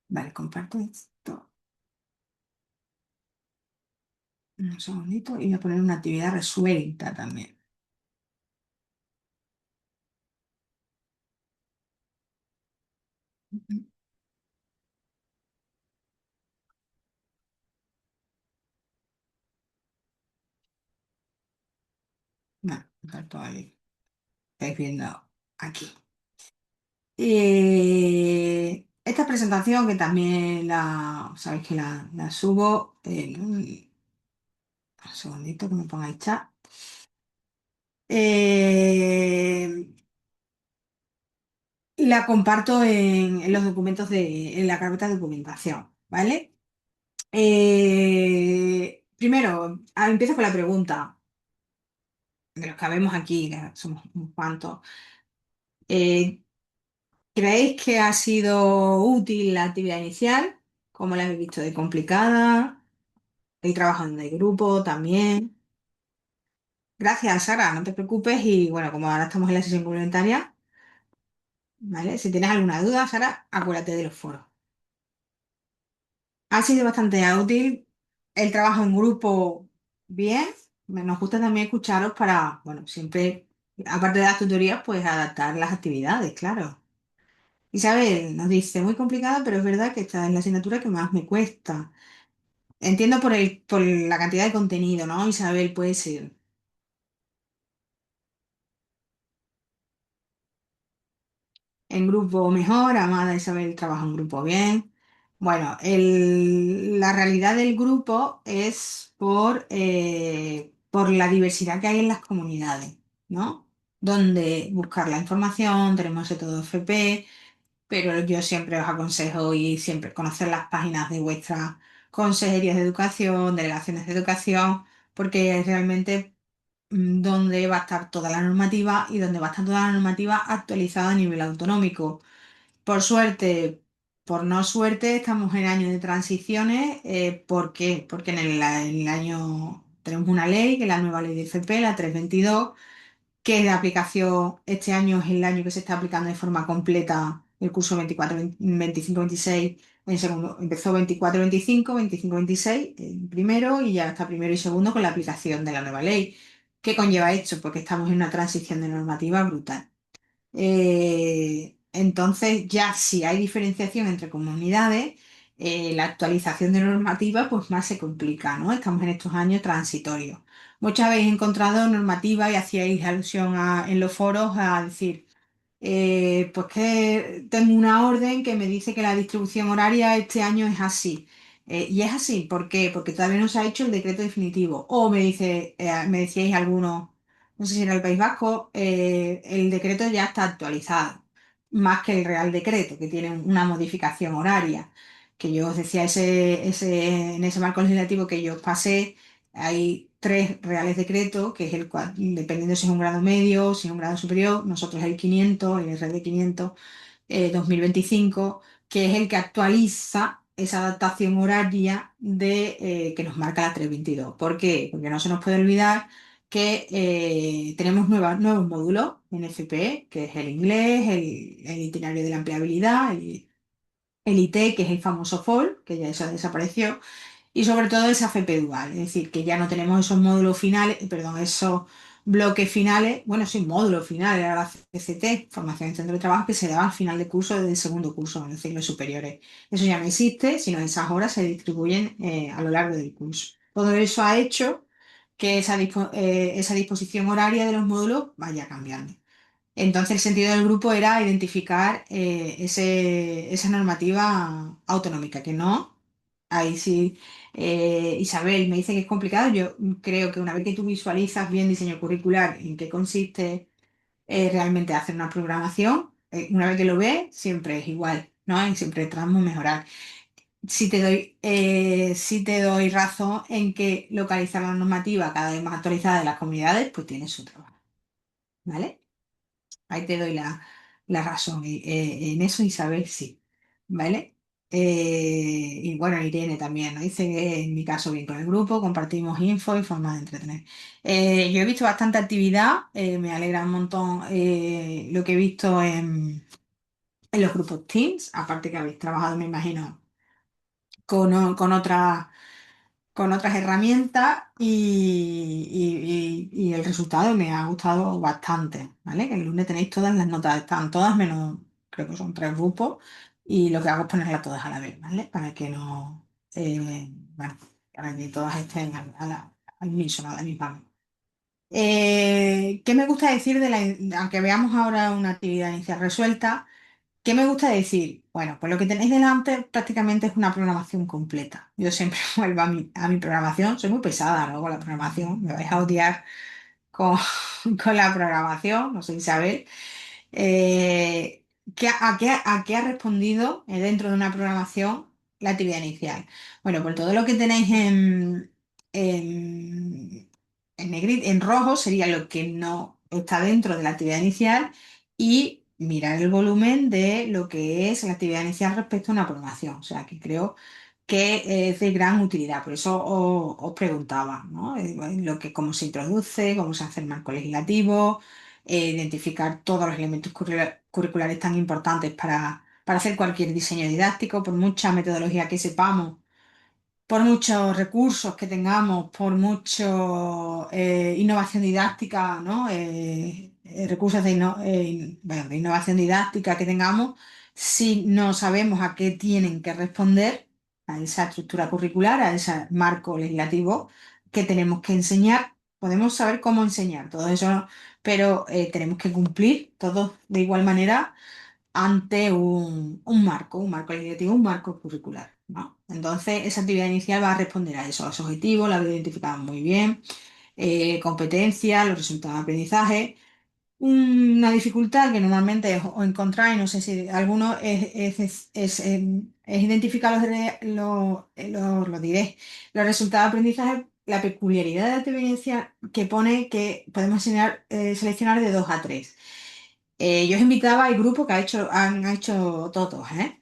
Vale, comparto esto. Un segundito y voy a poner una actividad resuelta también. No, faltó ahí. Estáis viendo aquí. Esta presentación que también sabéis que la subo en un segundito que me pongáis chat. Eh, la comparto en los documentos en la carpeta de documentación, ¿vale? Primero, empiezo con la pregunta de los que vemos aquí, que somos unos cuantos. Eh, ¿Creéis que ha sido útil la actividad inicial? ¿Cómo la habéis visto de complicada? ¿El trabajo en el grupo también? Gracias, Sara, no te preocupes y bueno, como ahora estamos en la sesión complementaria, ¿vale? Si tienes alguna duda, Sara, acuérdate de los foros. Ha sido bastante útil el trabajo en grupo, bien. Nos gusta también escucharos para, bueno, siempre, aparte de las tutorías, pues adaptar las actividades, claro. Isabel nos dice, muy complicada, pero es verdad que esta es la asignatura que más me cuesta. Entiendo por la cantidad de contenido, ¿no? Isabel, puede ser. En grupo mejor, Amada Isabel trabaja en grupo bien. Bueno, la realidad del grupo es por la diversidad que hay en las comunidades, ¿no? Donde buscar la información, tenemos todo FP, pero yo siempre os aconsejo y siempre conocer las páginas de vuestras consejerías de educación, delegaciones de educación, porque es realmente donde va a estar toda la normativa y donde va a estar toda la normativa actualizada a nivel autonómico. Por suerte, por no suerte, estamos en año de transiciones. ¿Por qué? Porque en el año tenemos una ley, que es la nueva ley de FP, la 322 que es de aplicación, este año es el año que se está aplicando de forma completa el curso 24-25-26 en segundo. Empezó 24-25, 25-26 en primero y ya está primero y segundo con la aplicación de la nueva ley. ¿Qué conlleva esto? Porque estamos en una transición de normativa brutal. Entonces, ya si hay diferenciación entre comunidades, la actualización de normativa pues más se complica, ¿no? Estamos en estos años transitorios. Muchas habéis encontrado normativa y hacíais alusión en los foros a decir, pues que tengo una orden que me dice que la distribución horaria este año es así. Y es así, ¿por qué? Porque todavía no se ha hecho el decreto definitivo. O me decíais algunos, no sé si era el País Vasco, el decreto ya está actualizado, más que el Real Decreto, que tiene una modificación horaria. Que yo os decía en ese marco legislativo que yo os pasé, hay tres reales decretos, que es el cual, dependiendo si es un grado medio, si es un grado superior, nosotros el 500, el RD 500 2025, que es el que actualiza esa adaptación horaria que nos marca la 322. ¿Por qué? Porque no se nos puede olvidar que tenemos nuevos módulos en FP, que es el inglés, el itinerario de la empleabilidad, el IT, que es el famoso FOL, que ya eso desapareció, y sobre todo esa FP dual, es decir, que ya no tenemos esos módulos finales, perdón, esos bloques finales, bueno, sí, módulos finales, era la CCT, formación en centro de trabajo, que se daba al final del curso del segundo curso, en los ciclos superiores. Eso ya no existe, sino esas horas se distribuyen a lo largo del curso. Todo eso ha hecho que esa disposición horaria de los módulos vaya cambiando. Entonces, el sentido del grupo era identificar esa normativa autonómica, que no, ahí sí, Isabel me dice que es complicado. Yo creo que una vez que tú visualizas bien diseño curricular, en qué consiste realmente hacer una programación, una vez que lo ves, siempre es igual, ¿no? Y siempre tratamos de mejorar. Sí te doy razón en que localizar la normativa cada vez más actualizada de las comunidades, pues tiene su trabajo, ¿vale? Ahí te doy la razón. En eso Isabel sí, ¿vale? Y bueno, Irene también, ¿no? Dice que en mi caso bien con el grupo, compartimos info y formas de entretener. Yo he visto bastante actividad, me alegra un montón lo que he visto en los grupos Teams, aparte que habéis trabajado, me imagino, con otras herramientas y el resultado me ha gustado bastante, ¿vale? Que el lunes tenéis todas las notas, están todas menos, creo que son 3 grupos y lo que hago es ponerlas todas a la vez, ¿vale? Para que no, bueno, para que todas estén al unísono, a la misma vez. ¿Qué me gusta decir aunque veamos ahora una actividad inicial resuelta? ¿Qué me gusta decir? Bueno, pues lo que tenéis delante prácticamente es una programación completa. Yo siempre vuelvo a mi programación, soy muy pesada, ¿no? Con la programación, me vais a odiar con, con la programación, no sé Isabel. ¿A qué ha respondido dentro de una programación la actividad inicial? Bueno, por todo lo que tenéis en rojo sería lo que no está dentro de la actividad inicial y mirar el volumen de lo que es la actividad inicial respecto a una programación. O sea, que creo que es de gran utilidad. Por eso os preguntaba, ¿no? Bueno, cómo se introduce, cómo se hace el marco legislativo, identificar todos los elementos curriculares tan importantes para hacer cualquier diseño didáctico, por mucha metodología que sepamos, por muchos recursos que tengamos, por mucho innovación didáctica, ¿no? Recursos bueno, de innovación didáctica que tengamos, si no sabemos a qué tienen que responder, a esa estructura curricular, a ese marco legislativo que tenemos que enseñar, podemos saber cómo enseñar todo eso, ¿no? Pero tenemos que cumplir todos de igual manera ante un marco legislativo, un marco curricular, ¿no? Entonces, esa actividad inicial va a responder a eso, a esos objetivos, la habéis identificado muy bien, competencias, los resultados de aprendizaje. Una dificultad que normalmente os encontráis, no sé si alguno, es identificar lo diré, los resultados de aprendizaje, la peculiaridad de la actividad inicial que pone que podemos seleccionar de 2 a 3. Yo os invitaba al grupo que han hecho todos, ¿eh?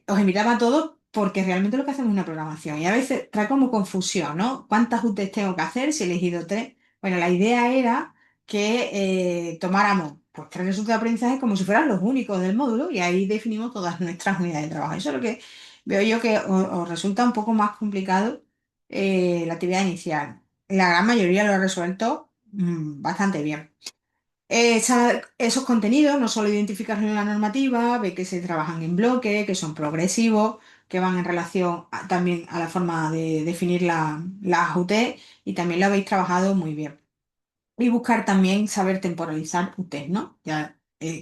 Os invitaba a todos porque realmente lo que hacemos es una programación y a veces trae como confusión, ¿no? ¿Cuántas UTEs tengo que hacer si he elegido 3? Bueno, la idea era que tomáramos pues, 3 resultados de aprendizaje como si fueran los únicos del módulo y ahí definimos todas nuestras unidades de trabajo. Eso es lo que veo yo que os resulta un poco más complicado la actividad inicial. La gran mayoría lo ha resuelto bastante bien. Esos contenidos no solo identificarlos en la normativa, ve que se trabajan en bloque, que son progresivos, que van en relación también a la forma de definir las UT y también lo habéis trabajado muy bien. Y buscar también saber temporalizar UT, ¿no? Ya,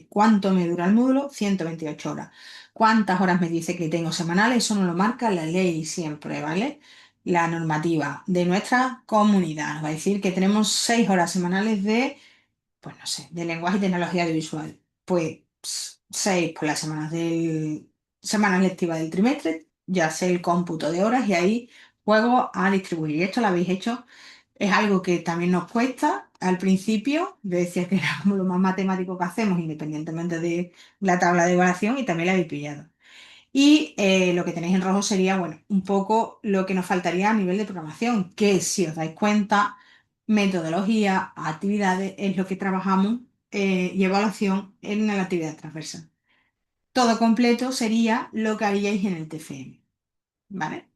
¿cuánto me dura el módulo? 128 horas. ¿Cuántas horas me dice que tengo semanales? Eso nos lo marca la ley siempre, ¿vale? La normativa de nuestra comunidad. Nos va a decir que tenemos 6 horas semanales pues no sé, de lenguaje y tecnología audiovisual. Pues 6 por las semanas lectivas del trimestre, ya sé el cómputo de horas y ahí juego a distribuir. Y esto lo habéis hecho, es algo que también nos cuesta al principio. Yo decía que era como lo más matemático que hacemos, independientemente de la tabla de evaluación, y también la habéis pillado. Y lo que tenéis en rojo sería, bueno, un poco lo que nos faltaría a nivel de programación, que si os dais cuenta, metodología, actividades, es lo que trabajamos y evaluación en la actividad transversal. Todo completo sería lo que haríais en el TFM, ¿vale?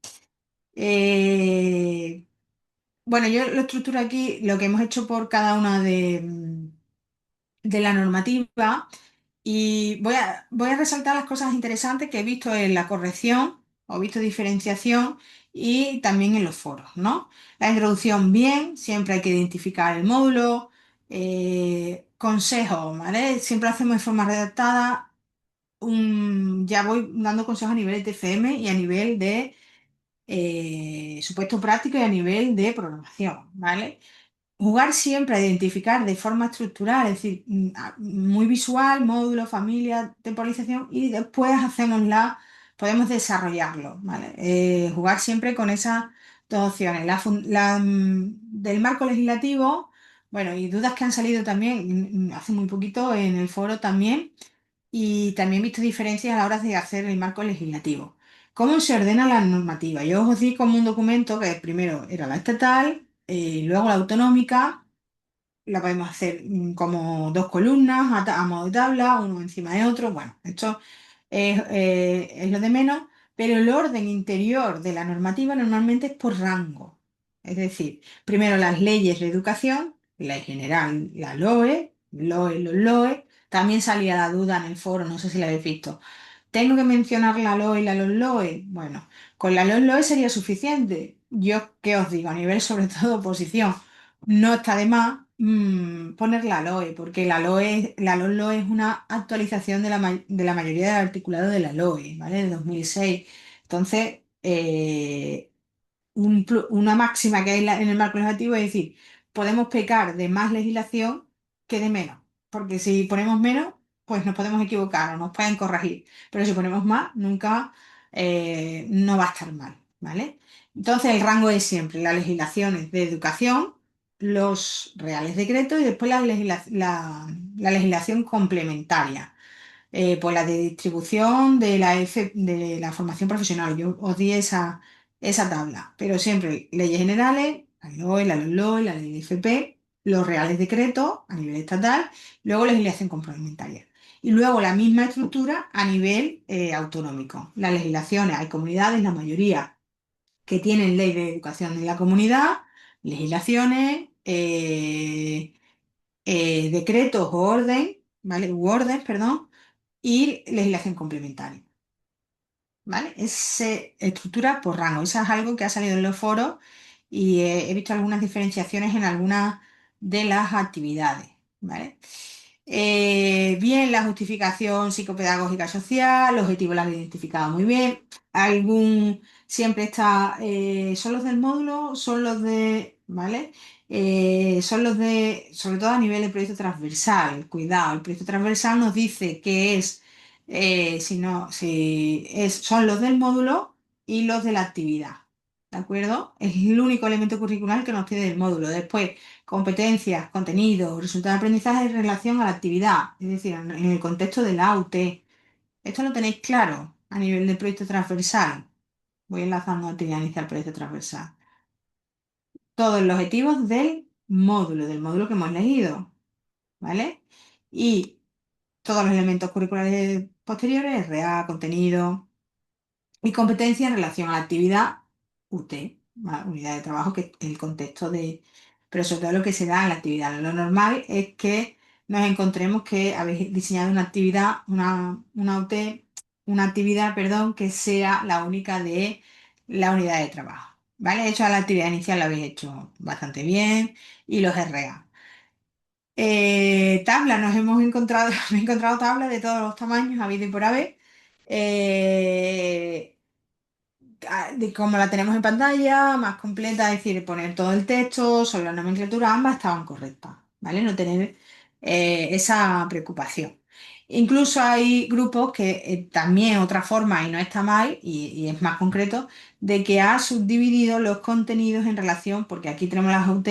Eh, Bueno, yo lo estructuro aquí, lo que hemos hecho por cada una de la normativa. Y voy a resaltar las cosas interesantes que he visto en la corrección, o he visto diferenciación y también en los foros, ¿no? La introducción, bien, siempre hay que identificar el módulo. Consejos, ¿vale? Siempre lo hacemos de forma redactada. Ya voy dando consejos a nivel de TFM y a nivel de supuesto práctico y a nivel de programación, ¿vale? Jugar siempre a identificar de forma estructural, es decir, muy visual, módulo, familia, temporalización, y después podemos desarrollarlo, ¿vale? Jugar siempre con esas dos opciones. Del marco legislativo, bueno, y dudas que han salido también hace muy poquito en el foro también, y también he visto diferencias a la hora de hacer el marco legislativo. ¿Cómo se ordena la normativa? Yo os di como un documento que primero era la estatal, luego la autonómica. La podemos hacer como dos columnas a modo de tabla, uno encima de otro. Bueno, esto es lo de menos, pero el orden interior de la normativa normalmente es por rango. Es decir, primero las leyes de educación, ley general, la LOE, los LOE. También salía la duda en el foro, no sé si la habéis visto. ¿Tengo que mencionar la LOE y la LOE? Bueno, con la LOE sería suficiente. Yo, ¿qué os digo? A nivel sobre todo oposición. No está de más poner la LOE, porque la LOE es una actualización de la mayoría del articulado de la LOE, ¿vale? De 2006. Entonces, una máxima que hay en el marco legislativo es decir, podemos pecar de más legislación que de menos, porque si ponemos menos, pues nos podemos equivocar o nos pueden corregir, pero si ponemos más, nunca no va a estar mal, ¿vale? Entonces el rango es siempre las legislaciones de educación, los reales decretos y después la legislación complementaria, pues la de distribución de la formación profesional. Yo os di esa tabla, pero siempre leyes generales, la LOE, la LOLOE, la ley de FP, los reales decretos a nivel estatal, luego legislación complementaria. Y luego la misma estructura a nivel autonómico. Las legislaciones, hay comunidades, la mayoría que tienen ley de educación en la comunidad, legislaciones, decretos o orden, ¿vale? U orden, perdón, y legislación complementaria, ¿vale? Es estructura por rango. Eso es algo que ha salido en los foros y he visto algunas diferenciaciones en algunas de las actividades, ¿vale? Bien, la justificación psicopedagógica social, los objetivos los he identificado muy bien. Siempre está, son los del módulo, son los de, ¿vale? Son los de, sobre todo a nivel de proyecto transversal. Cuidado, el proyecto transversal nos dice que es si no, si es, son los del módulo y los de la actividad. ¿De acuerdo? Es el único elemento curricular que nos pide el módulo. Después, competencias, contenido, resultados de aprendizaje en relación a la actividad, es decir, en el contexto de la UT. Esto lo tenéis claro a nivel del proyecto transversal. Voy enlazando actividad inicial, proyecto transversal. Todos los objetivos del módulo que hemos leído, ¿vale? Y todos los elementos curriculares posteriores, RA, contenido y competencia en relación a la actividad UT, unidad de trabajo, que es el contexto de, pero sobre todo lo que se da en la actividad. Lo normal es que nos encontremos que habéis diseñado una actividad, una UT, una actividad, perdón, que sea la única de la unidad de trabajo. ¿Vale? De hecho, la actividad inicial la habéis hecho bastante bien y los RA. Tabla, nos hemos encontrado, me he encontrado tablas de todos los tamaños, habido y por haber. Eh, Como la tenemos en pantalla, más completa, es decir, poner todo el texto sobre la nomenclatura, ambas estaban correctas, ¿vale? No tener esa preocupación. Incluso hay grupos que también otra forma, y no está mal, y es más concreto, de que ha subdividido los contenidos en relación, porque aquí tenemos las UT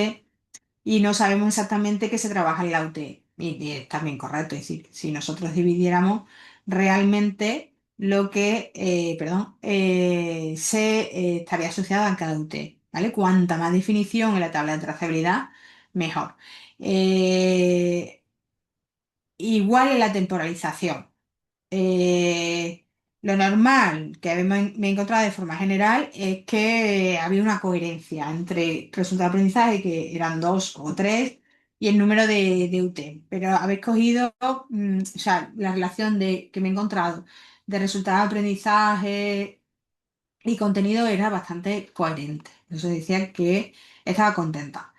y no sabemos exactamente qué se trabaja en la UT. Y es también correcto, es decir, si nosotros dividiéramos realmente lo que, perdón, estaría asociado a cada UT, ¿vale? Cuanta más definición en la tabla de trazabilidad, mejor. Igual en la temporalización. Lo normal que me he encontrado de forma general es que había una coherencia entre resultado de aprendizaje, que eran dos o tres, y el número de UT. Pero habéis cogido, o sea, la relación que me he encontrado de resultado de aprendizaje y contenido era bastante coherente. Por eso decía que estaba contenta.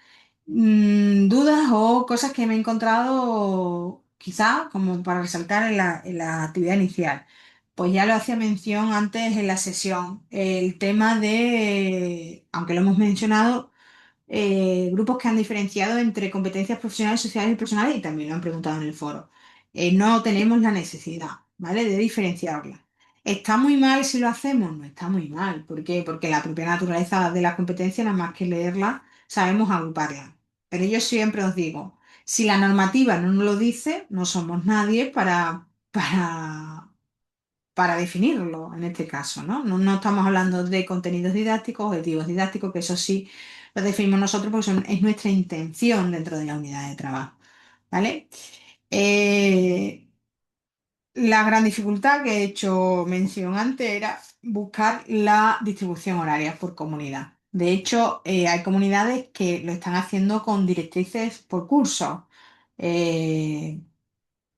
Dudas o cosas que me he encontrado quizá como para resaltar en la actividad inicial. Pues ya lo hacía mención antes en la sesión, el tema de, aunque lo hemos mencionado, grupos que han diferenciado entre competencias profesionales, sociales y personales y también lo han preguntado en el foro. No tenemos la necesidad, ¿vale? De diferenciarlas. ¿Está muy mal si lo hacemos? No está muy mal. ¿Por qué? Porque la propia naturaleza de las competencias, nada más que leerlas, sabemos agruparlas. Pero yo siempre os digo, si la normativa no nos lo dice, no somos nadie para definirlo en este caso, ¿no? No, no estamos hablando de contenidos didácticos, objetivos didácticos, que eso sí lo definimos nosotros porque es nuestra intención dentro de la unidad de trabajo, ¿vale? Eh, la gran dificultad que he hecho mención antes era buscar la distribución horaria por comunidad. De hecho, hay comunidades que lo están haciendo con directrices por curso. Eh,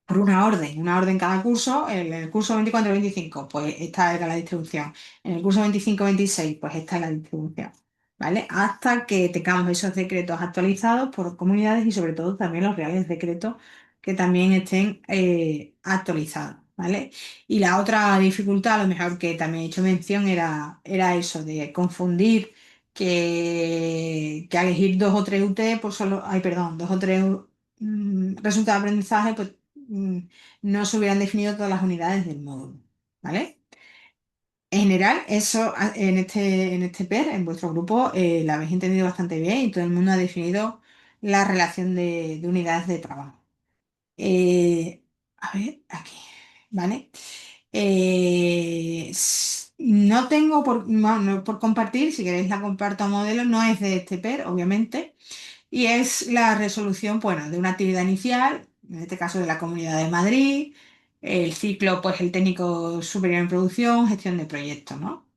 por una orden cada curso. En el curso 24-25, pues esta era la distribución. En el curso 25-26, pues esta es la distribución. ¿Vale? Hasta que tengamos esos decretos actualizados por comunidades y sobre todo también los reales decretos que también estén actualizados. ¿Vale? Y la otra dificultad, a lo mejor que también he hecho mención, era eso de confundir que al elegir dos o tres UT, pues solo, ay, perdón, dos o tres resultados de aprendizaje, pues mm, no se hubieran definido todas las unidades del módulo, ¿vale? En general, eso en este PER, en vuestro grupo, lo habéis entendido bastante bien y todo el mundo ha definido la relación de unidades de trabajo. Eh, a ver, aquí, ¿vale? No tengo no por compartir, si queréis la comparto a modelo, no es de este PER, obviamente. Y es la resolución, bueno, de una actividad inicial, en este caso de la Comunidad de Madrid, el ciclo, pues el técnico superior en producción, gestión de proyectos, ¿no?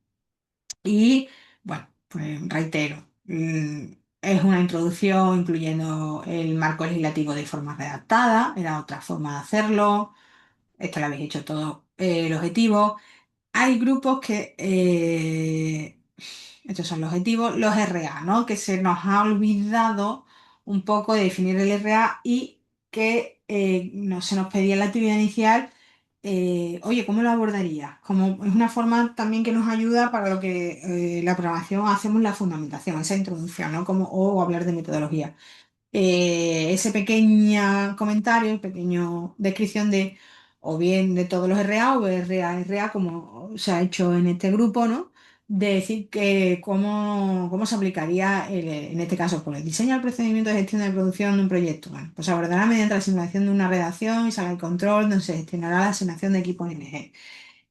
Y bueno, pues reitero, es una introducción incluyendo el marco legislativo de forma redactada, era otra forma de hacerlo, esto lo habéis hecho todo, el objetivo. Hay grupos que, estos son los objetivos, los RA, ¿no? Que se nos ha olvidado un poco de definir el RA y que no, se nos pedía en la actividad inicial, oye, ¿cómo lo abordarías? Como es una forma también que nos ayuda para lo que la programación hacemos la fundamentación, esa introducción, ¿no? Como, o hablar de metodología. Ese pequeño comentario, pequeño descripción de o bien de todos los RA o RA, como se ha hecho en este grupo, ¿no? De decir que cómo se aplicaría, en este caso, por el diseño del procedimiento de gestión de producción de un proyecto. Bueno, pues se abordará mediante la simulación de una redacción y sala de control, donde se gestionará la asignación de equipos NG.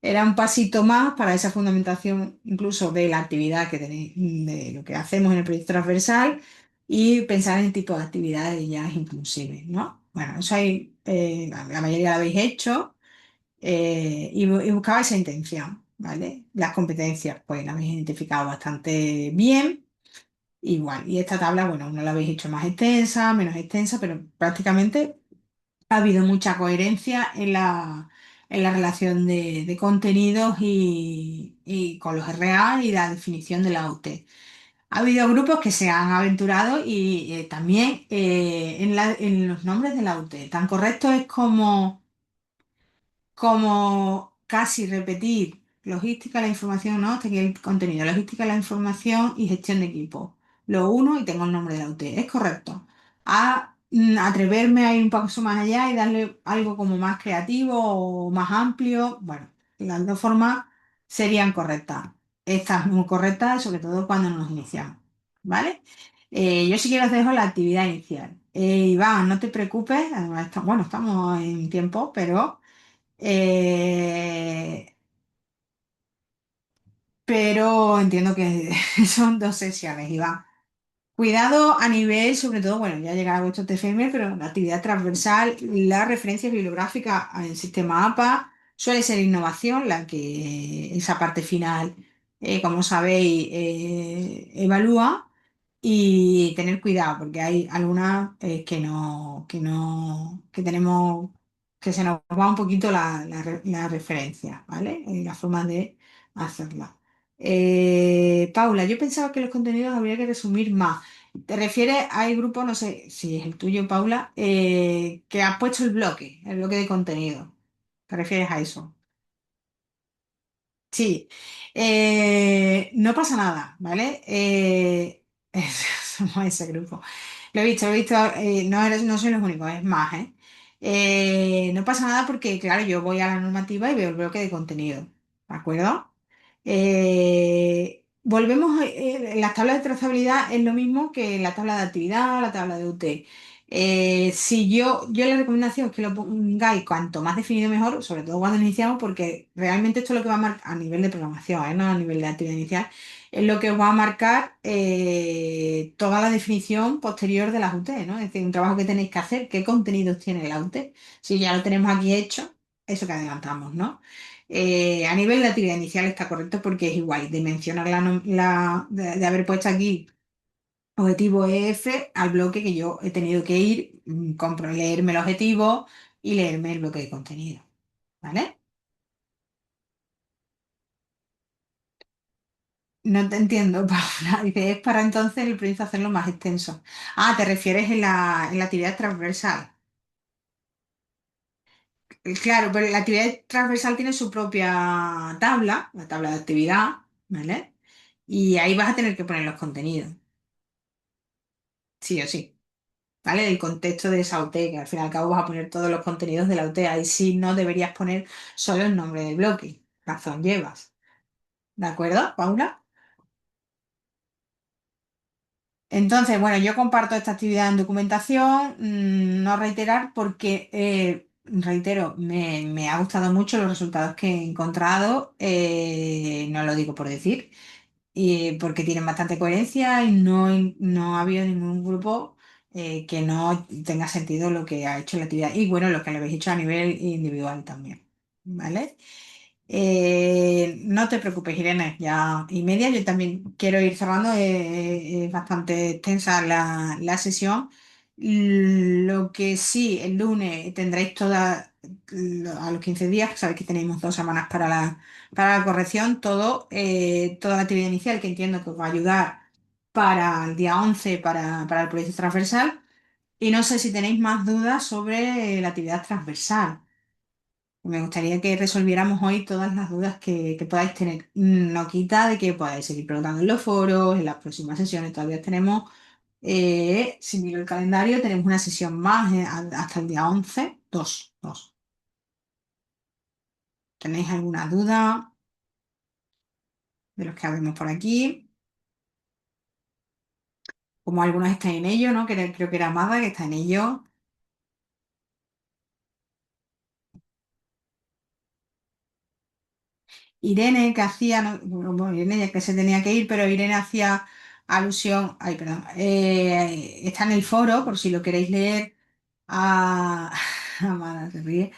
Era un pasito más para esa fundamentación incluso de la actividad que tenéis, de lo que hacemos en el proyecto transversal y pensar en el tipo de actividades ya inclusive, ¿no? Bueno, eso hay, la mayoría lo habéis hecho y buscaba esa intención, ¿vale? Las competencias, pues la habéis identificado bastante bien. Igual, y esta tabla, bueno, no la habéis hecho más extensa, menos extensa, pero prácticamente ha habido mucha coherencia en la relación de contenidos y con los RA y la definición de la UT. Ha habido grupos que se han aventurado y también en los nombres de la UT. Tan correcto es como casi repetir logística, la información, ¿no? Hasta aquí el contenido, logística, la información y gestión de equipo. Lo uno y tengo el nombre de la UT. Es correcto. Atreverme a ir un paso más allá y darle algo como más creativo o más amplio. Bueno, las dos formas serían correctas. Esta es muy correcta, sobre todo cuando nos iniciamos. ¿Vale? Yo sí que os dejo la actividad inicial. Iván, no te preocupes, además, bueno, estamos en tiempo, eh, pero entiendo que son dos sesiones, Iván. Cuidado a nivel, sobre todo, bueno, ya llegará vuestro TFM, pero la actividad transversal, la referencia bibliográfica en sistema APA, Suele ser innovación la que esa parte final, como sabéis, evalúa y tener cuidado porque hay algunas que tenemos, que se nos va un poquito la referencia, ¿vale? La forma de hacerla. Paula, yo pensaba que los contenidos habría que resumir más. ¿Te refieres al grupo, no sé si es el tuyo, Paula, que ha puesto el bloque de contenido? ¿Te refieres a eso? Sí, no pasa nada, ¿vale? Somos ese grupo. Lo he visto, no soy los únicos, es más, ¿eh? No pasa nada porque, claro, yo voy a la normativa y veo el bloque de contenido, ¿de acuerdo? Volvemos, las tablas de trazabilidad es lo mismo que la tabla de actividad, la tabla de UT. Si yo la recomendación es que lo pongáis cuanto más definido mejor, sobre todo cuando iniciamos, porque realmente esto es lo que va a marcar a nivel de programación, no a nivel de actividad inicial, es lo que os va a marcar toda la definición posterior de las UT, ¿no? Es decir, un trabajo que tenéis que hacer, qué contenidos tiene la UT. Si ya lo tenemos aquí hecho, eso que adelantamos, ¿no? A nivel de actividad inicial está correcto porque es igual de mencionar de haber puesto aquí objetivo EF al bloque que yo he tenido que ir, leerme el objetivo y leerme el bloque de contenido. ¿Vale? No te entiendo, Paula. Dice, es para entonces el proyecto hacerlo más extenso. Ah, te refieres en la actividad transversal. Claro, pero la actividad transversal tiene su propia tabla, la tabla de actividad, ¿vale? Y ahí vas a tener que poner los contenidos, sí o sí. ¿Vale? Del contexto de esa OT, que al fin y al cabo vas a poner todos los contenidos de la OT. Ahí sí no deberías poner solo el nombre del bloque. Razón llevas. ¿De acuerdo, Paula? Entonces, bueno, yo comparto esta actividad en documentación, no reiterar porque, reitero, me ha gustado mucho los resultados que he encontrado, no lo digo por decir, y porque tienen bastante coherencia y no ha habido ningún grupo que no tenga sentido lo que ha hecho la actividad y bueno, lo que le habéis hecho a nivel individual también, ¿vale? No te preocupes, Irene, ya y media, yo también quiero ir cerrando, es bastante extensa la sesión. Lo que sí, el lunes tendréis a los 15 días, que sabéis que tenemos 2 semanas para la corrección, toda la actividad inicial que entiendo que os va a ayudar para el día 11 para el proyecto transversal. Y no sé si tenéis más dudas sobre la actividad transversal. Me gustaría que resolviéramos hoy todas las dudas que podáis tener. No quita de que podáis seguir preguntando en los foros, en las próximas sesiones. Todavía tenemos, si miro el calendario, tenemos una sesión más hasta el día 11. Dos. ¿Tenéis alguna duda de los que habemos por aquí? Como algunos están en ello, ¿no? Creo que era Amada que está en ello. Irene que hacía, bueno, Irene ya que se tenía que ir, pero Irene hacía alusión, ay, perdón, está en el foro, por si lo queréis leer, a, Amada se ríe,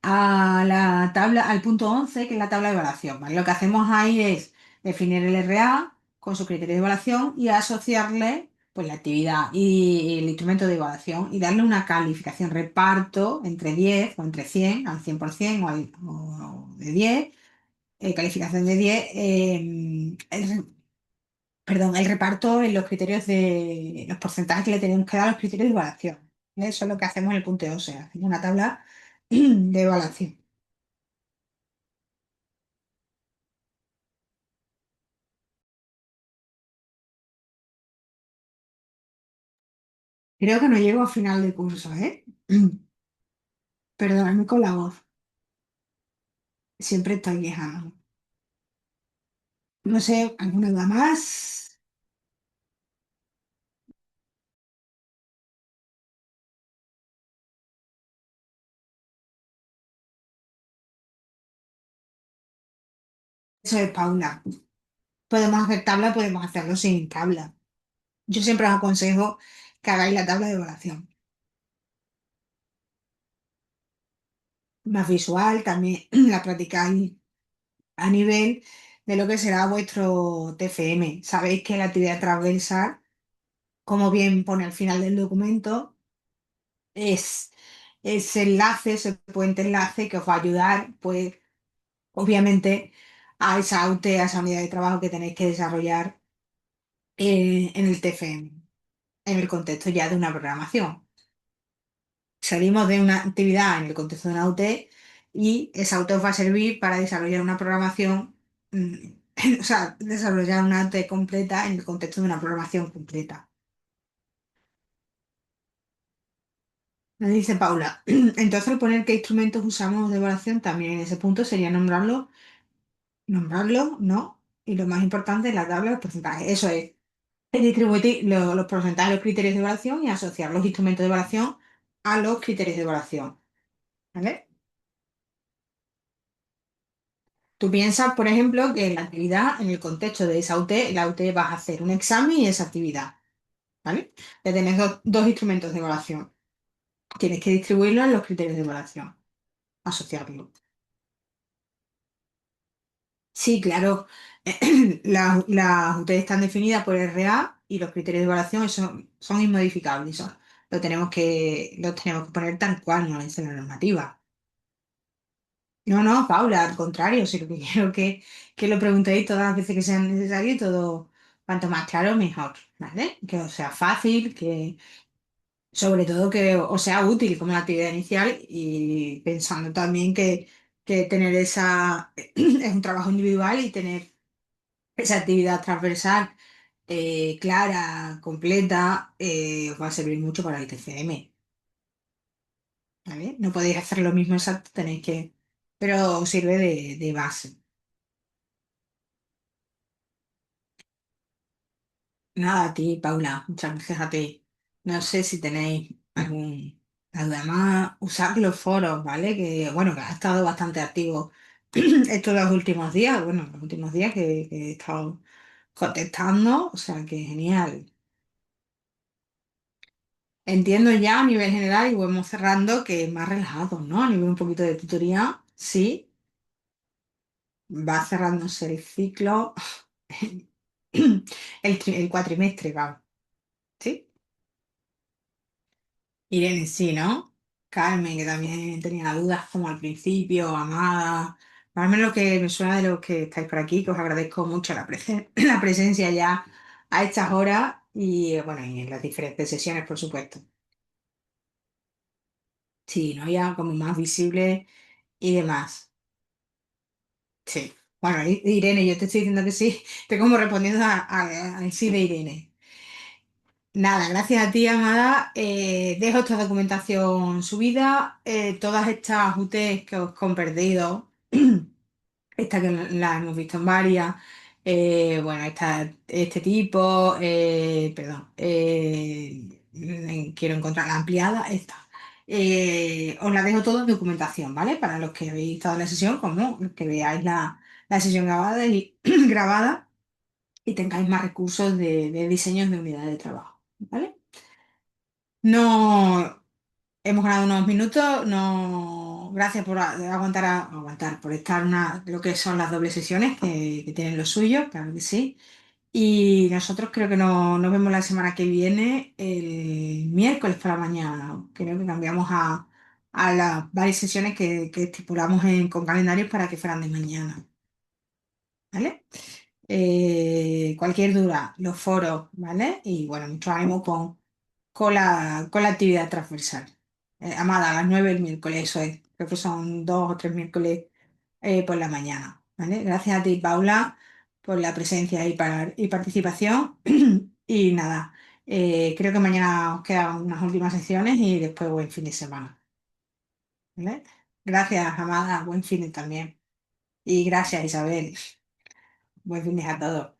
a la tabla, al punto 11 que es la tabla de evaluación, ¿vale? Lo que hacemos ahí es definir el RA con su criterio de evaluación y asociarle pues la actividad y el instrumento de evaluación y darle una calificación reparto entre 10 o entre 100 al 100% o de 10 calificación de 10 perdón, el reparto en los criterios de los porcentajes que le tenemos que dar a los criterios de evaluación. Eso es lo que hacemos en el punto 12, hacemos una tabla de evaluación. Creo que no llego a final de curso, ¿eh? Perdóname con la voz, siempre estoy quejando. No sé, ¿alguna duda más? Eso es Paula. Podemos hacer tabla, podemos hacerlo sin tabla. Yo siempre os aconsejo que hagáis la tabla de evaluación. más visual, también la practicáis a nivel de lo que será vuestro TFM. Sabéis que la actividad transversal, como bien pone al final del documento, es ese enlace, ese puente enlace que os va a ayudar, pues, obviamente, a esa UT, a esa unidad de trabajo que tenéis que desarrollar en el TFM, en el contexto ya de una programación. Salimos de una actividad en el contexto de una UT y esa UT os va a servir para desarrollar una programación, o sea, desarrollar una UT completa en el contexto de una programación completa. Me dice Paula, entonces al poner qué instrumentos usamos de evaluación, también en ese punto sería nombrarlo, ¿no? Y lo más importante es la tabla de los porcentajes. Eso es distribuir los porcentajes, los criterios de evaluación y asociar los instrumentos de evaluación a los criterios de evaluación. ¿Vale? Tú piensas, por ejemplo, que la actividad, en el contexto de esa UT, la UT vas a hacer un examen y esa actividad, ¿vale? Ya tienes dos instrumentos de evaluación. Tienes que distribuirlos en los criterios de evaluación, asociarlos. Sí, claro, las UT están definidas por RA y los criterios de evaluación son inmodificables. Los tenemos que poner tal cual no es en la normativa. No, no, Paula, al contrario, si lo que quiero que lo preguntéis todas las veces que sea necesario y todo, cuanto más claro, mejor, ¿vale? Que os sea fácil, que sobre todo que os sea útil como la actividad inicial y pensando también que tener es un trabajo individual y tener esa actividad transversal clara, completa, os va a servir mucho para el TCM, ¿vale? No podéis hacer lo mismo exacto, pero os sirve de base. Nada, a ti, Paula, muchas gracias a ti. No sé si tenéis algún duda más, usar los foros, ¿vale? Que bueno, que ha estado bastante activo estos dos últimos días, bueno, los últimos días que he estado contestando, o sea que genial. Entiendo ya a nivel general y vamos cerrando que es más relajado, ¿no? A nivel un poquito de tutoría, sí, va cerrándose el ciclo, el cuatrimestre, va, ¿sí? Irene, sí, ¿no? Carmen, que también tenía dudas como al principio, Amada. Más o menos lo que me suena de los que estáis por aquí, que os agradezco mucho la presencia ya a estas horas y bueno, y en las diferentes sesiones, por supuesto. Sí, ¿no? Ya como más visible y demás. Sí. Bueno, Irene, yo te estoy diciendo que sí, estoy como respondiendo al sí de Irene. Nada, gracias a ti, Amada. Dejo esta documentación subida. Todas estas UTs que os he perdido, esta que la hemos visto en varias, bueno, este tipo, perdón, quiero encontrar la ampliada, esta. Os la dejo todo en documentación, ¿vale? Para los que habéis estado en la sesión, como los que veáis la sesión grabada grabada y tengáis más recursos de diseños de unidades de trabajo, ¿vale? No hemos ganado unos minutos, no, gracias por aguantar, por estar lo que son las dobles sesiones que tienen lo suyo, claro que sí. Y nosotros creo que nos vemos la semana que viene, el miércoles por la mañana. Creo que cambiamos a las varias sesiones que estipulamos con calendarios para que fueran de mañana, ¿vale? Cualquier duda, los foros, ¿vale? Y bueno, mucho ánimo con la actividad transversal. Amada, a las 9 el miércoles, eso es. Creo que son 2 o 3 miércoles por la mañana, ¿vale? Gracias a ti, Paula, por la presencia y participación. Y nada, creo que mañana os quedan unas últimas sesiones y después buen fin de semana, ¿vale? Gracias, Amada, buen fin de también. Y gracias, Isabel. Buen fin de a todos.